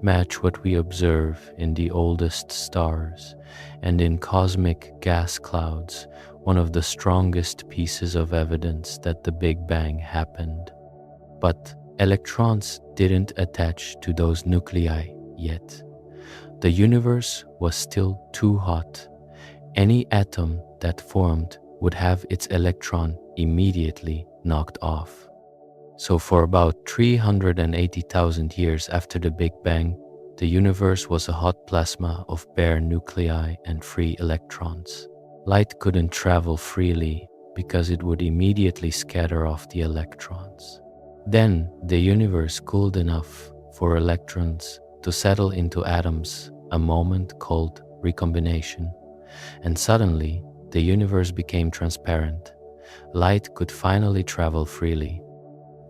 match what we observe in the oldest stars and in cosmic gas clouds, one of the strongest pieces of evidence that the Big Bang happened. But electrons didn't attach to those nuclei yet. The universe was still too hot. Any atom that formed would have its electron immediately knocked off. So for about 380,000 years after the Big Bang, the universe was a hot plasma of bare nuclei and free electrons. Light couldn't travel freely because it would immediately scatter off the electrons. Then the universe cooled enough for electrons to settle into atoms, a moment called recombination, and suddenly the universe became transparent. Light could finally travel freely.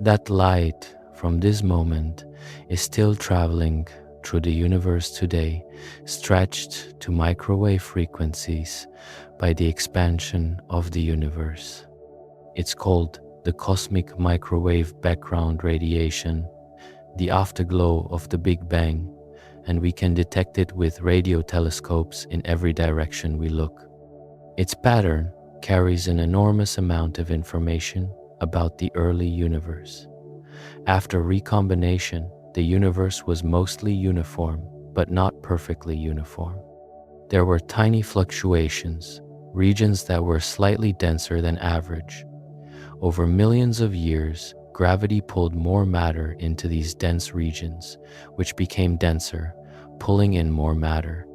That light from this moment is still traveling through the universe today, stretched to microwave frequencies by the expansion of the universe. It's called the cosmic microwave background radiation, the afterglow of the Big Bang, and we can detect it with radio telescopes in every direction we look. Its pattern carries an enormous amount of information about the early universe. After recombination, the universe was mostly uniform, but not perfectly uniform. There were tiny fluctuations, regions that were slightly denser than average. Over millions of years, gravity pulled more matter into these dense regions, which became denser, pulling in more matter.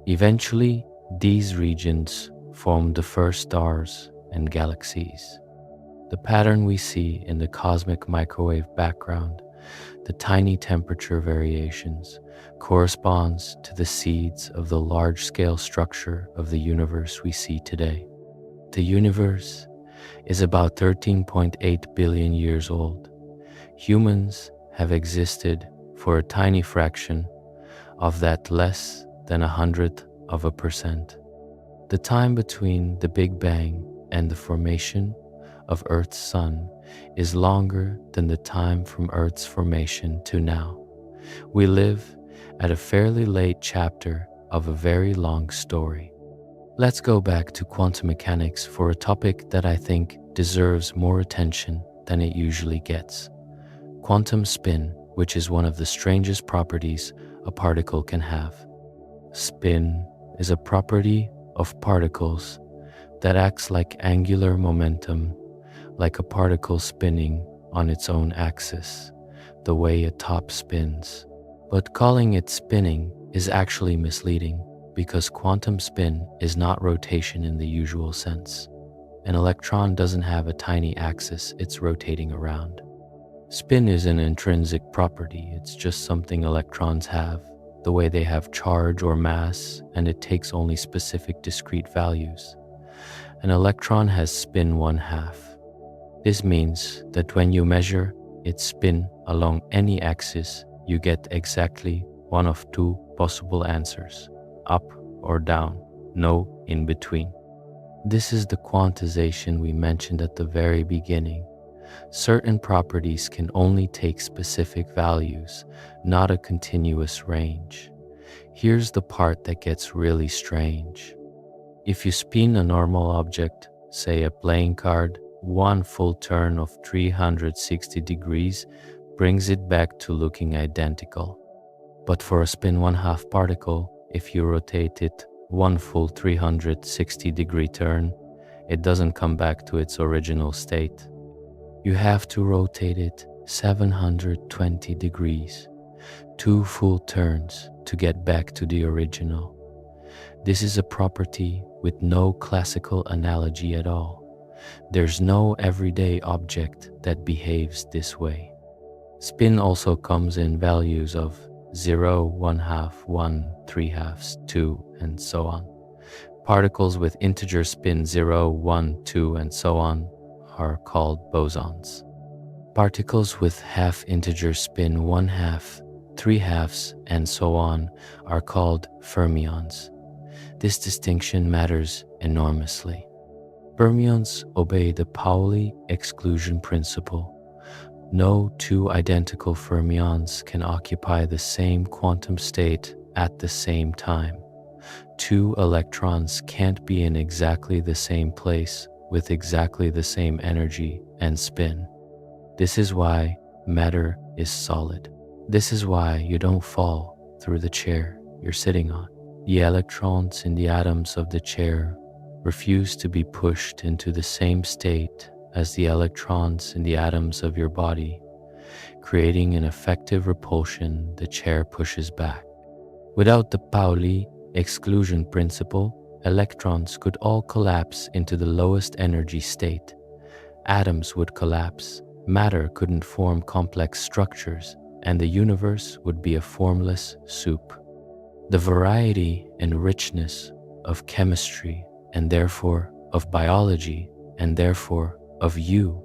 Eventually, these regions formed the first stars and galaxies. The pattern we see in the cosmic microwave background, the tiny temperature variations, corresponds to the seeds of the large-scale structure of the universe we see today. The universe is about 13.8 billion years old. Humans have existed for a tiny fraction of that, less than 100%. The time between the Big Bang and the formation of Earth's sun is longer than the time from Earth's formation to now. We live at a fairly late chapter of a very long story. Let's go back to quantum mechanics for a topic that I think deserves more attention than it usually gets. Quantum spin, which is one of the strangest properties a particle can have. Spin is a property of particles that acts like angular momentum, like a particle spinning on its own axis, the way a top spins. But calling it spinning is actually misleading, because quantum spin is not rotation in the usual sense. An electron doesn't have a tiny axis it's rotating around. Spin is an intrinsic property. It's just something electrons have, the way they have charge or mass, and it takes only specific discrete values. An electron has spin 1/2. This means that when you measure its spin along any axis, you get exactly one of two possible answers: up or down, no in between. This is the quantization we mentioned at the very beginning. Certain properties can only take specific values, not a continuous range. Here's the part that gets really strange. If you spin a normal object, say a playing card, one full turn of 360 degrees brings it back to looking identical. But for a spin 1/2 particle, if you rotate it one full 360-degree turn, it doesn't come back to its original state. You have to rotate it 720 degrees, 2 full turns to get back to the original. This is a property with no classical analogy at all. There's no everyday object that behaves this way. Spin also comes in values of 0, 1/2, 1, 3/2, 2, and so on. Particles with integer spin 0, 1, 2, and so on are called bosons. Particles with half integer spin 1/2, 3/2, and so on are called fermions. This distinction matters enormously. Fermions obey the Pauli exclusion principle. No two identical fermions can occupy the same quantum state at the same time. Two electrons can't be in exactly the same place with exactly the same energy and spin. This is why matter is solid. This is why you don't fall through the chair you're sitting on. The electrons in the atoms of the chair refuse to be pushed into the same state as the electrons in the atoms of your body, creating an effective repulsion the chair pushes back. Without the Pauli exclusion principle, electrons could all collapse into the lowest energy state. Atoms would collapse, matter couldn't form complex structures, and the universe would be a formless soup. The variety and richness of chemistry, and therefore of biology, and therefore of you,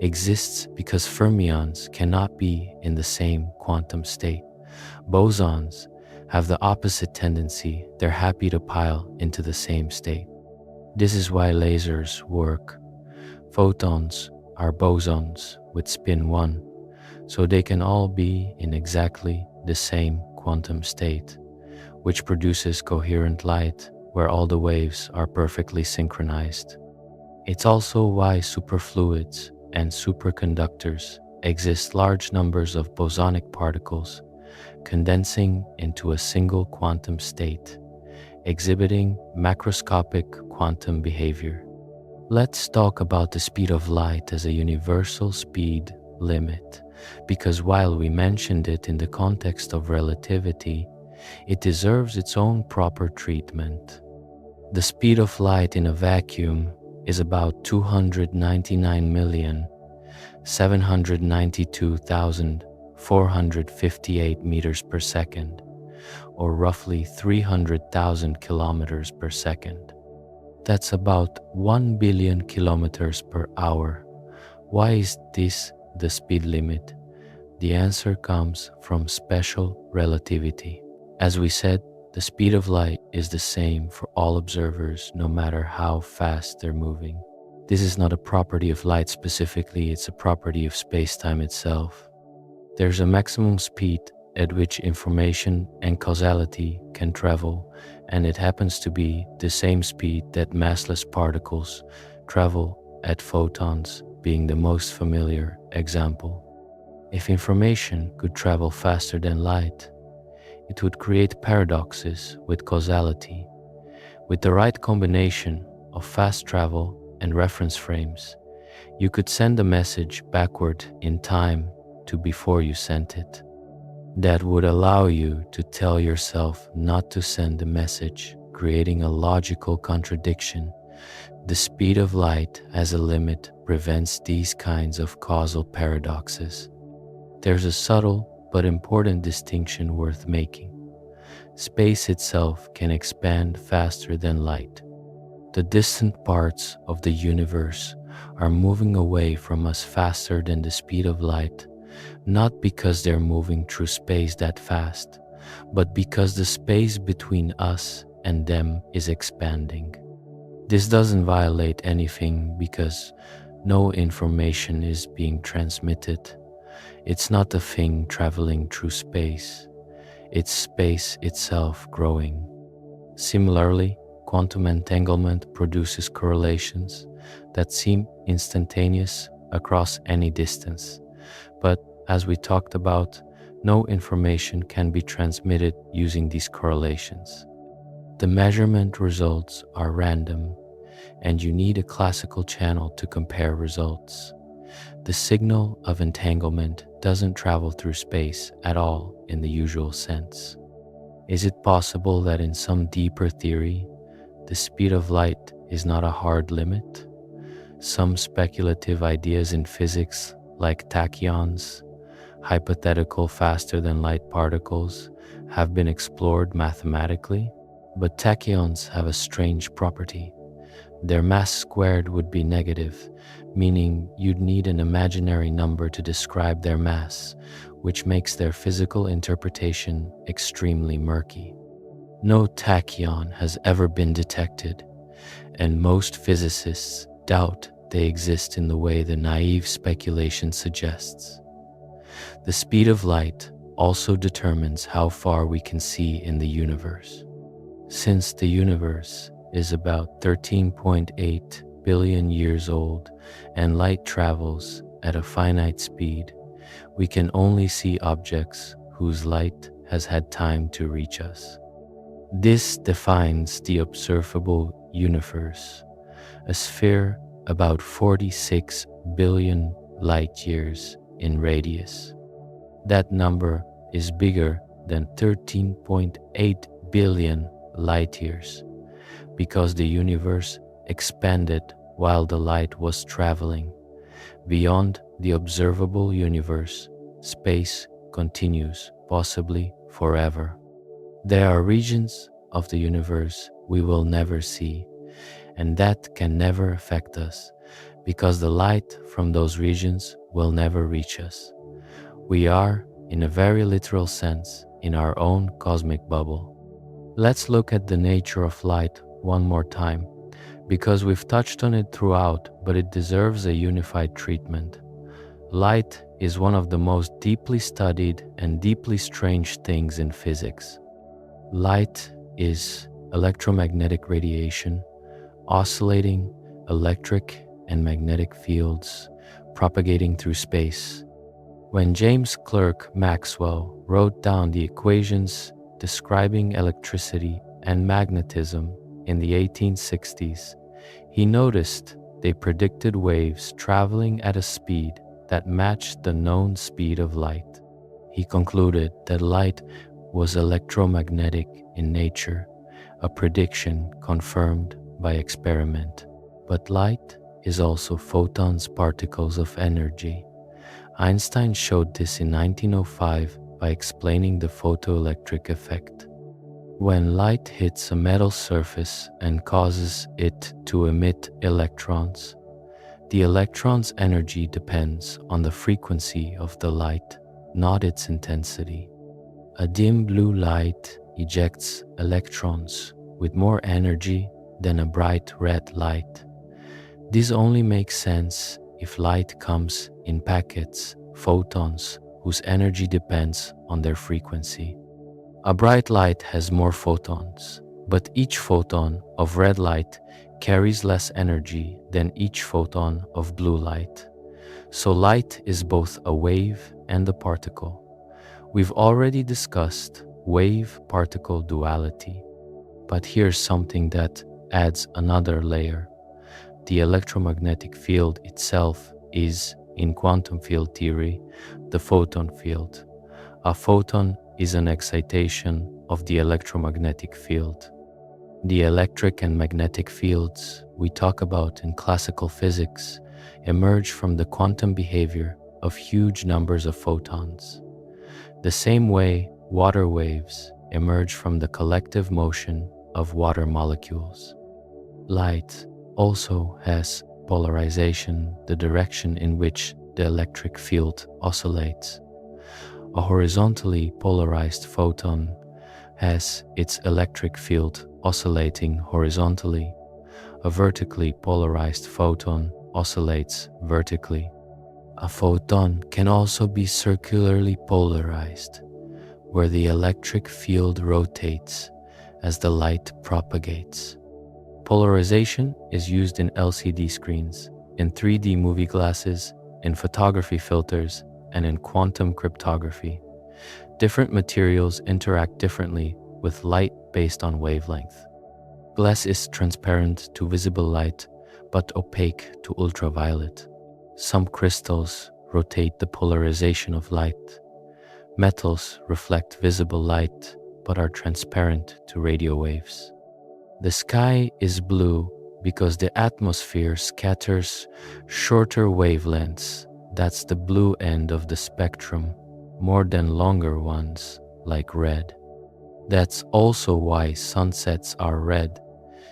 exists because fermions cannot be in the same quantum state, Bosons have the opposite tendency. They're happy to pile into the same state. This is why lasers work. Photons are bosons with spin 1, so they can all be in exactly the same quantum state, which produces coherent light where all the waves are perfectly synchronized. It's also why superfluids and superconductors exist large numbers of bosonic particles condensing into a single quantum state, exhibiting macroscopic quantum behavior. Let's talk about the speed of light as a universal speed limit, because while we mentioned it in the context of relativity, it deserves its own proper treatment. The speed of light in a vacuum is about 299,792,458 meters per second, or roughly 300,000 kilometers per second. That's about 1 billion kilometers per hour. Why is this the speed limit? The answer comes from special relativity. As we said, the speed of light is the same for all observers, no matter how fast they're moving. This is not a property of light specifically, it's a property of space-time itself. There's a maximum speed at which information and causality can travel, and it happens to be the same speed that massless particles travel at, photons being the most familiar example. If information could travel faster than light, it would create paradoxes with causality. With the right combination of fast travel and reference frames, you could send a message backward in time to before you sent it. That would allow you to tell yourself not to send the message, creating a logical contradiction. The speed of light as a limit prevents these kinds of causal paradoxes. There's a subtle but important distinction worth making. Space itself can expand faster than light. The distant parts of the universe are moving away from us faster than the speed of light, not because they're moving through space that fast, but because the space between us and them is expanding. This doesn't violate anything because no information is being transmitted. It's not a thing traveling through space. It's space itself growing. Similarly, quantum entanglement produces correlations that seem instantaneous across any distance. But as we talked about, no information can be transmitted using these correlations. The measurement results are random, and you need a classical channel to compare results. The signal of entanglement doesn't travel through space at all in the usual sense. Is it possible that in some deeper theory, the speed of light is not a hard limit? Some speculative ideas in physics, like tachyons, hypothetical faster-than-light particles, have been explored mathematically, but tachyons have a strange property. Their mass squared would be negative, meaning you'd need an imaginary number to describe their mass, which makes their physical interpretation extremely murky. No tachyon has ever been detected, and most physicists doubt they exist in the way the naive speculation suggests. The speed of light also determines how far we can see in the universe. Since the universe is about 13.8 billion years old and light travels at a finite speed, we can only see objects whose light has had time to reach us. This defines the observable universe, a sphere about 46 billion light years in radius. That number is bigger than 13.8 billion light years because the universe expanded while the light was traveling. Beyond the observable universe, space continues, possibly forever. There are regions of the universe we will never see, and that can never affect us because the light from those regions will never reach us. We are in a very literal sense, in our own cosmic bubble. Let's look at the nature of light one more time, because we've touched on it throughout, but it deserves a unified treatment. Light is one of the most deeply studied and deeply strange things in physics. Light is electromagnetic radiation, oscillating electric and magnetic fields propagating through space. When James Clerk Maxwell wrote down the equations describing electricity and magnetism in the 1860s, he noticed they predicted waves traveling at a speed that matched the known speed of light. He concluded that light was electromagnetic in nature, a prediction confirmed by experiment. But light is also photons, particles of energy. Einstein showed this in 1905 by explaining the photoelectric effect. When light hits a metal surface and causes it to emit electrons, the electron's energy depends on the frequency of the light, not its intensity. A dim blue light ejects electrons with more energy than a bright red light. This only makes sense if light comes in packets, photons, whose energy depends on their frequency. A bright light has more photons, but each photon of red light carries less energy than each photon of blue light. So light is both a wave and a particle. We've already discussed wave-particle duality, but here's something that adds another layer. The electromagnetic field itself is, in quantum field theory, the photon field. A photon is an excitation of the electromagnetic field. The electric and magnetic fields we talk about in classical physics emerge from the quantum behavior of huge numbers of photons. The same way water waves emerge from the collective motion of water molecules. Light also has polarization, the direction in which the electric field oscillates. A horizontally polarized photon has its electric field oscillating horizontally. A vertically polarized photon oscillates vertically. A photon can also be circularly polarized, where the electric field rotates as the light propagates. Polarization is used in LCD screens, in 3D movie glasses, in photography filters, and in quantum cryptography. Different materials interact differently with light based on wavelength. Glass is transparent to visible light, but opaque to ultraviolet. Some crystals rotate the polarization of light. Metals reflect visible light, but are transparent to radio waves. The sky is blue because the atmosphere scatters shorter wavelengths. That's the blue end of the spectrum, more than longer ones, like red. That's also why sunsets are red,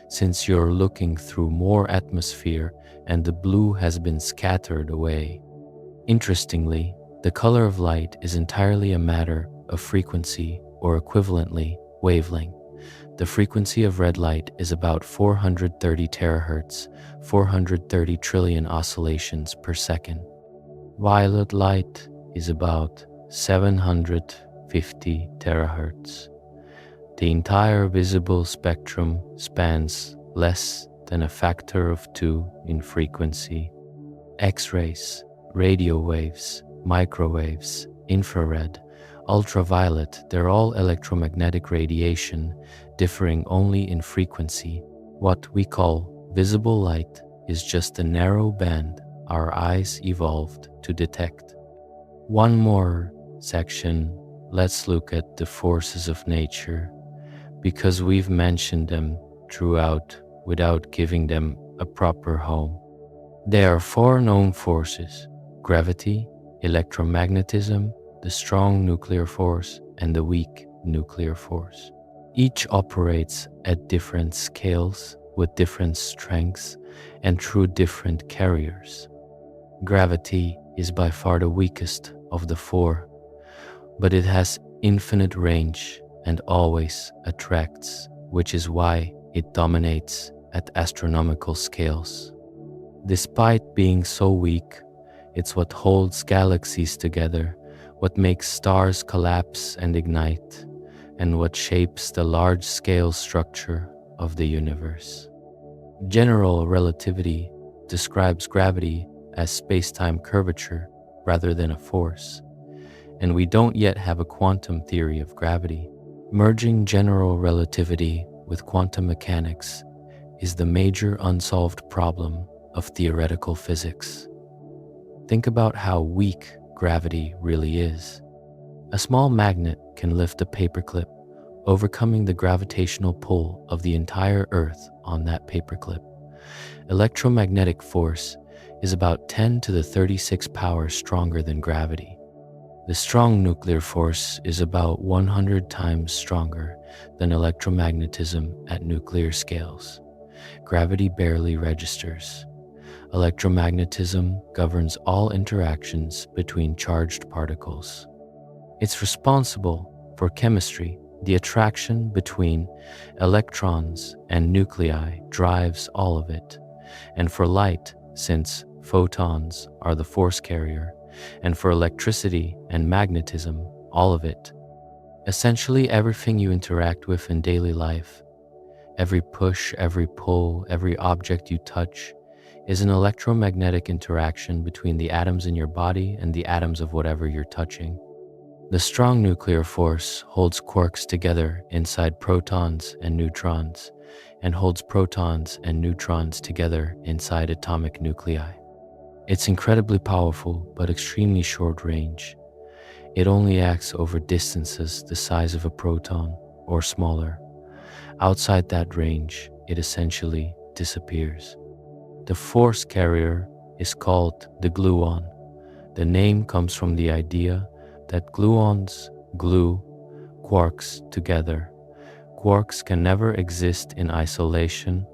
since you're looking through more atmosphere and the blue has been scattered away. Interestingly, the color of light is entirely a matter of frequency, or equivalently, wavelength. The frequency of red light is about 430 terahertz, 430 trillion oscillations per second. Violet light is about 750 terahertz. The entire visible spectrum spans less than a factor of 2 in frequency. X-rays, radio waves, microwaves, infrared, ultraviolet, they're all electromagnetic radiation, differing only in frequency. What we call visible light is just a narrow band our eyes evolved to detect. One more section, let's look at the forces of nature, because we've mentioned them throughout without giving them a proper home. There are 4 known forces: gravity, electromagnetism, the strong nuclear force, and the weak nuclear force. Each operates at different scales with different strengths and through different carriers. Gravity is by far the weakest of the 4. but it has infinite range and always attracts, which is why it dominates at astronomical scales. Despite being so weak, it's what holds galaxies together, what makes stars collapse and ignite, and what shapes the large-scale structure of the universe. General relativity describes gravity as space-time curvature rather than a force, and we don't yet have a quantum theory of gravity. Merging general relativity with quantum mechanics is the major unsolved problem of theoretical physics. Think about how weak gravity really is. A small magnet can lift a paperclip, overcoming the gravitational pull of the entire Earth on that paperclip. Electromagnetic force is about 10 to the 36 power stronger than gravity. The strong nuclear force is about 100 times stronger than electromagnetism at nuclear scales. Gravity barely registers. Electromagnetism governs all interactions between charged particles. It's responsible for chemistry. The attraction between electrons and nuclei drives all of it. And for light, since photons are the force carrier, and for electricity and magnetism, all of it. Essentially everything you interact with in daily life, every push, every pull, every object you touch, is an electromagnetic interaction between the atoms in your body and the atoms of whatever you're touching. The strong nuclear force holds quarks together inside protons and neutrons, and holds protons and neutrons together inside atomic nuclei. It's incredibly powerful, but extremely short range. It only acts over distances the size of a proton or smaller. Outside that range, it essentially disappears. The force carrier is called the gluon. The name comes from the idea that gluons glue quarks together. Quarks can never exist in isolation.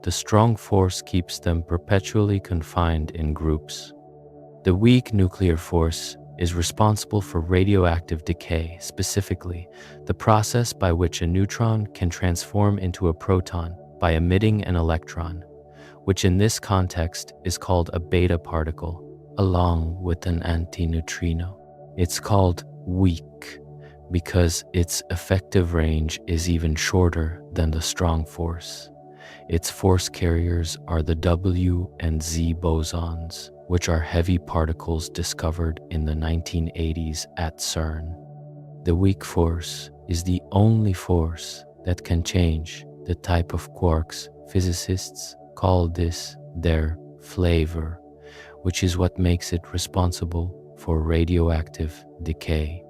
The strong force keeps them perpetually confined in groups. The weak nuclear force is responsible for radioactive decay, specifically the process by which a neutron can transform into a proton by emitting an electron, which in this context is called a beta particle, along with an antineutrino. It's called weak because its effective range is even shorter than the strong force. Its force carriers are the W and Z bosons, which are heavy particles discovered in the 1980s at CERN. The weak force is the only force that can change the type of quarks. Physicists call this their flavor, which is what makes it responsible for radioactive decay.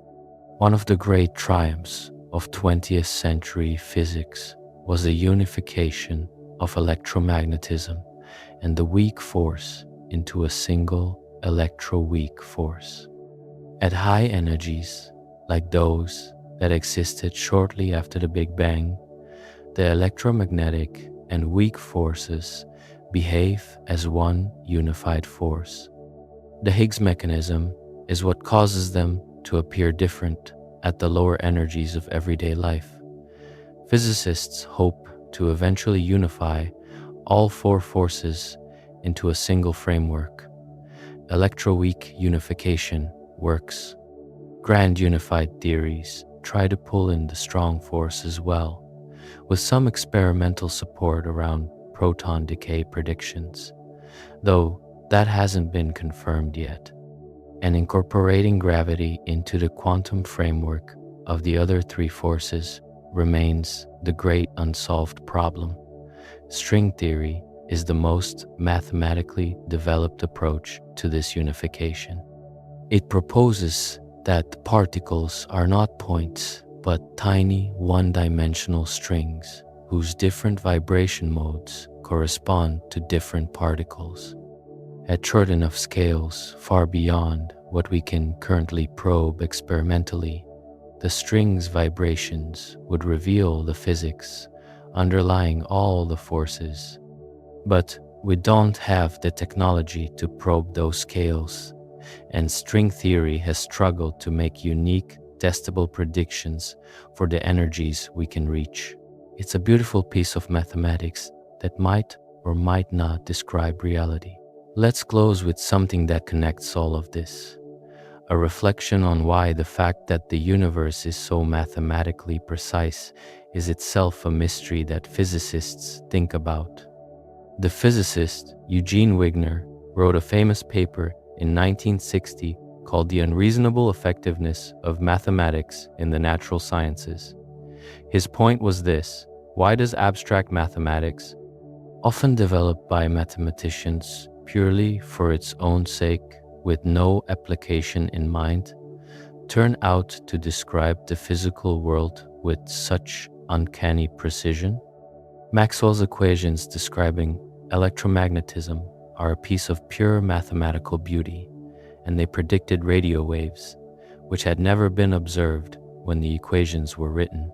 One of the great triumphs of 20th century physics was the unification of electromagnetism and the weak force into a single electroweak force. At high energies, like those that existed shortly after the Big Bang, the electromagnetic and weak forces behave as one unified force. The Higgs mechanism is what causes them to appear different at the lower energies of everyday life. Physicists hope to eventually unify all four forces into a single framework. Electroweak unification works. Grand unified theories try to pull in the strong force as well, with some experimental support around proton decay predictions, though that hasn't been confirmed yet. And incorporating gravity into the quantum framework of the other three forces remains the great unsolved problem. String theory is the most mathematically developed approach to this unification. It proposes that particles are not points, but tiny one-dimensional strings whose different vibration modes correspond to different particles. At short enough scales, far beyond what we can currently probe experimentally, the string's vibrations would reveal the physics underlying all the forces. But we don't have the technology to probe those scales, and string theory has struggled to make unique testable predictions for the energies we can reach. It's a beautiful piece of mathematics that might or might not describe reality. Let's close with something that connects all of this. A reflection on why the fact that the universe is so mathematically precise is itself a mystery that physicists think about. The physicist Eugene Wigner wrote a famous paper in 1960 called The Unreasonable Effectiveness of Mathematics in the Natural Sciences. His point was this: why does abstract mathematics, often developed by mathematicians purely for its own sake, with no application in mind, turn out to describe the physical world with such uncanny precision? Maxwell's equations describing electromagnetism are a piece of pure mathematical beauty, and they predicted radio waves, which had never been observed when the equations were written.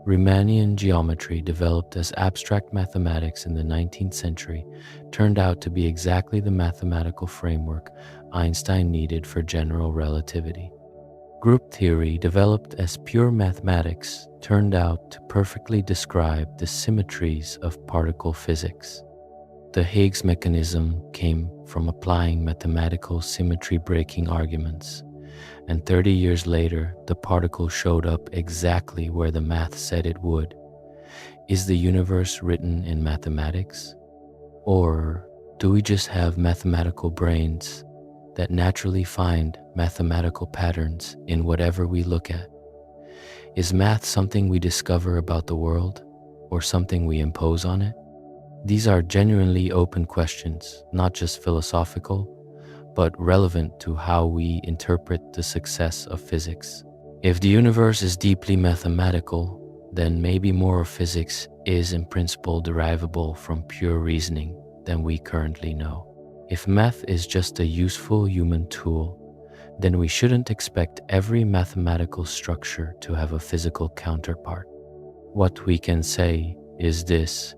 Riemannian geometry, developed as abstract mathematics in the 19th century, turned out to be exactly the mathematical framework Einstein needed for general relativity. Group theory, developed as pure mathematics, turned out to perfectly describe the symmetries of particle physics. The Higgs mechanism came from applying mathematical symmetry-breaking arguments, and 30 years later, the particle showed up exactly where the math said it would. Is the universe written in mathematics? Or do we just have mathematical brains that naturally find mathematical patterns in whatever we look at? Is math something we discover about the world, or something we impose on it? These are genuinely open questions, not just philosophical, but relevant to how we interpret the success of physics. If the universe is deeply mathematical, then maybe more of physics is in principle derivable from pure reasoning than we currently know. If math is just a useful human tool, then we shouldn't expect every mathematical structure to have a physical counterpart. What we can say is this: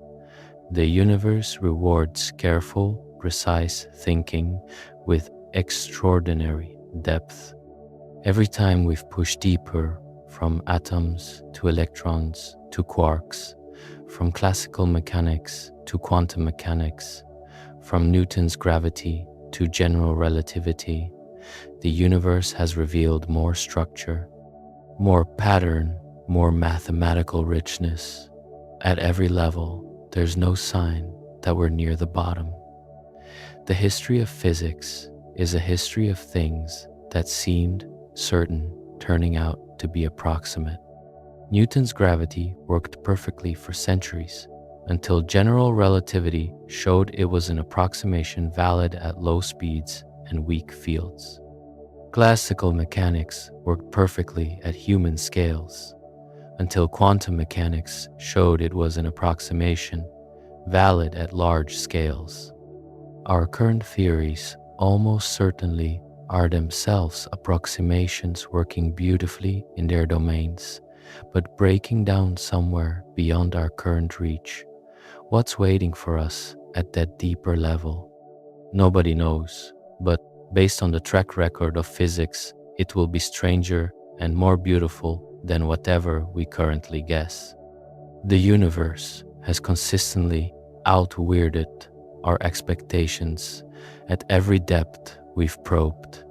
the universe rewards careful, precise thinking with extraordinary depth. Every time we've pushed deeper, from atoms to electrons to quarks, from classical mechanics to quantum mechanics, from Newton's gravity to general relativity, the universe has revealed more structure, more pattern, more mathematical richness. At every level, there's no sign that we're near the bottom. The history of physics is a history of things that seemed certain turning out to be approximate. Newton's gravity worked perfectly for centuries, until general relativity showed it was an approximation valid at low speeds and weak fields. Classical mechanics worked perfectly at human scales, until quantum mechanics showed it was an approximation valid at large scales. Our current theories almost certainly are themselves approximations working beautifully in their domains, but breaking down somewhere beyond our current reach. What's waiting for us at that deeper level? Nobody knows, but based on the track record of physics, it will be stranger and more beautiful than whatever we currently guess. The universe has consistently out-weirded our expectations at every depth we've probed,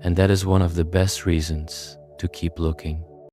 and that is one of the best reasons to keep looking.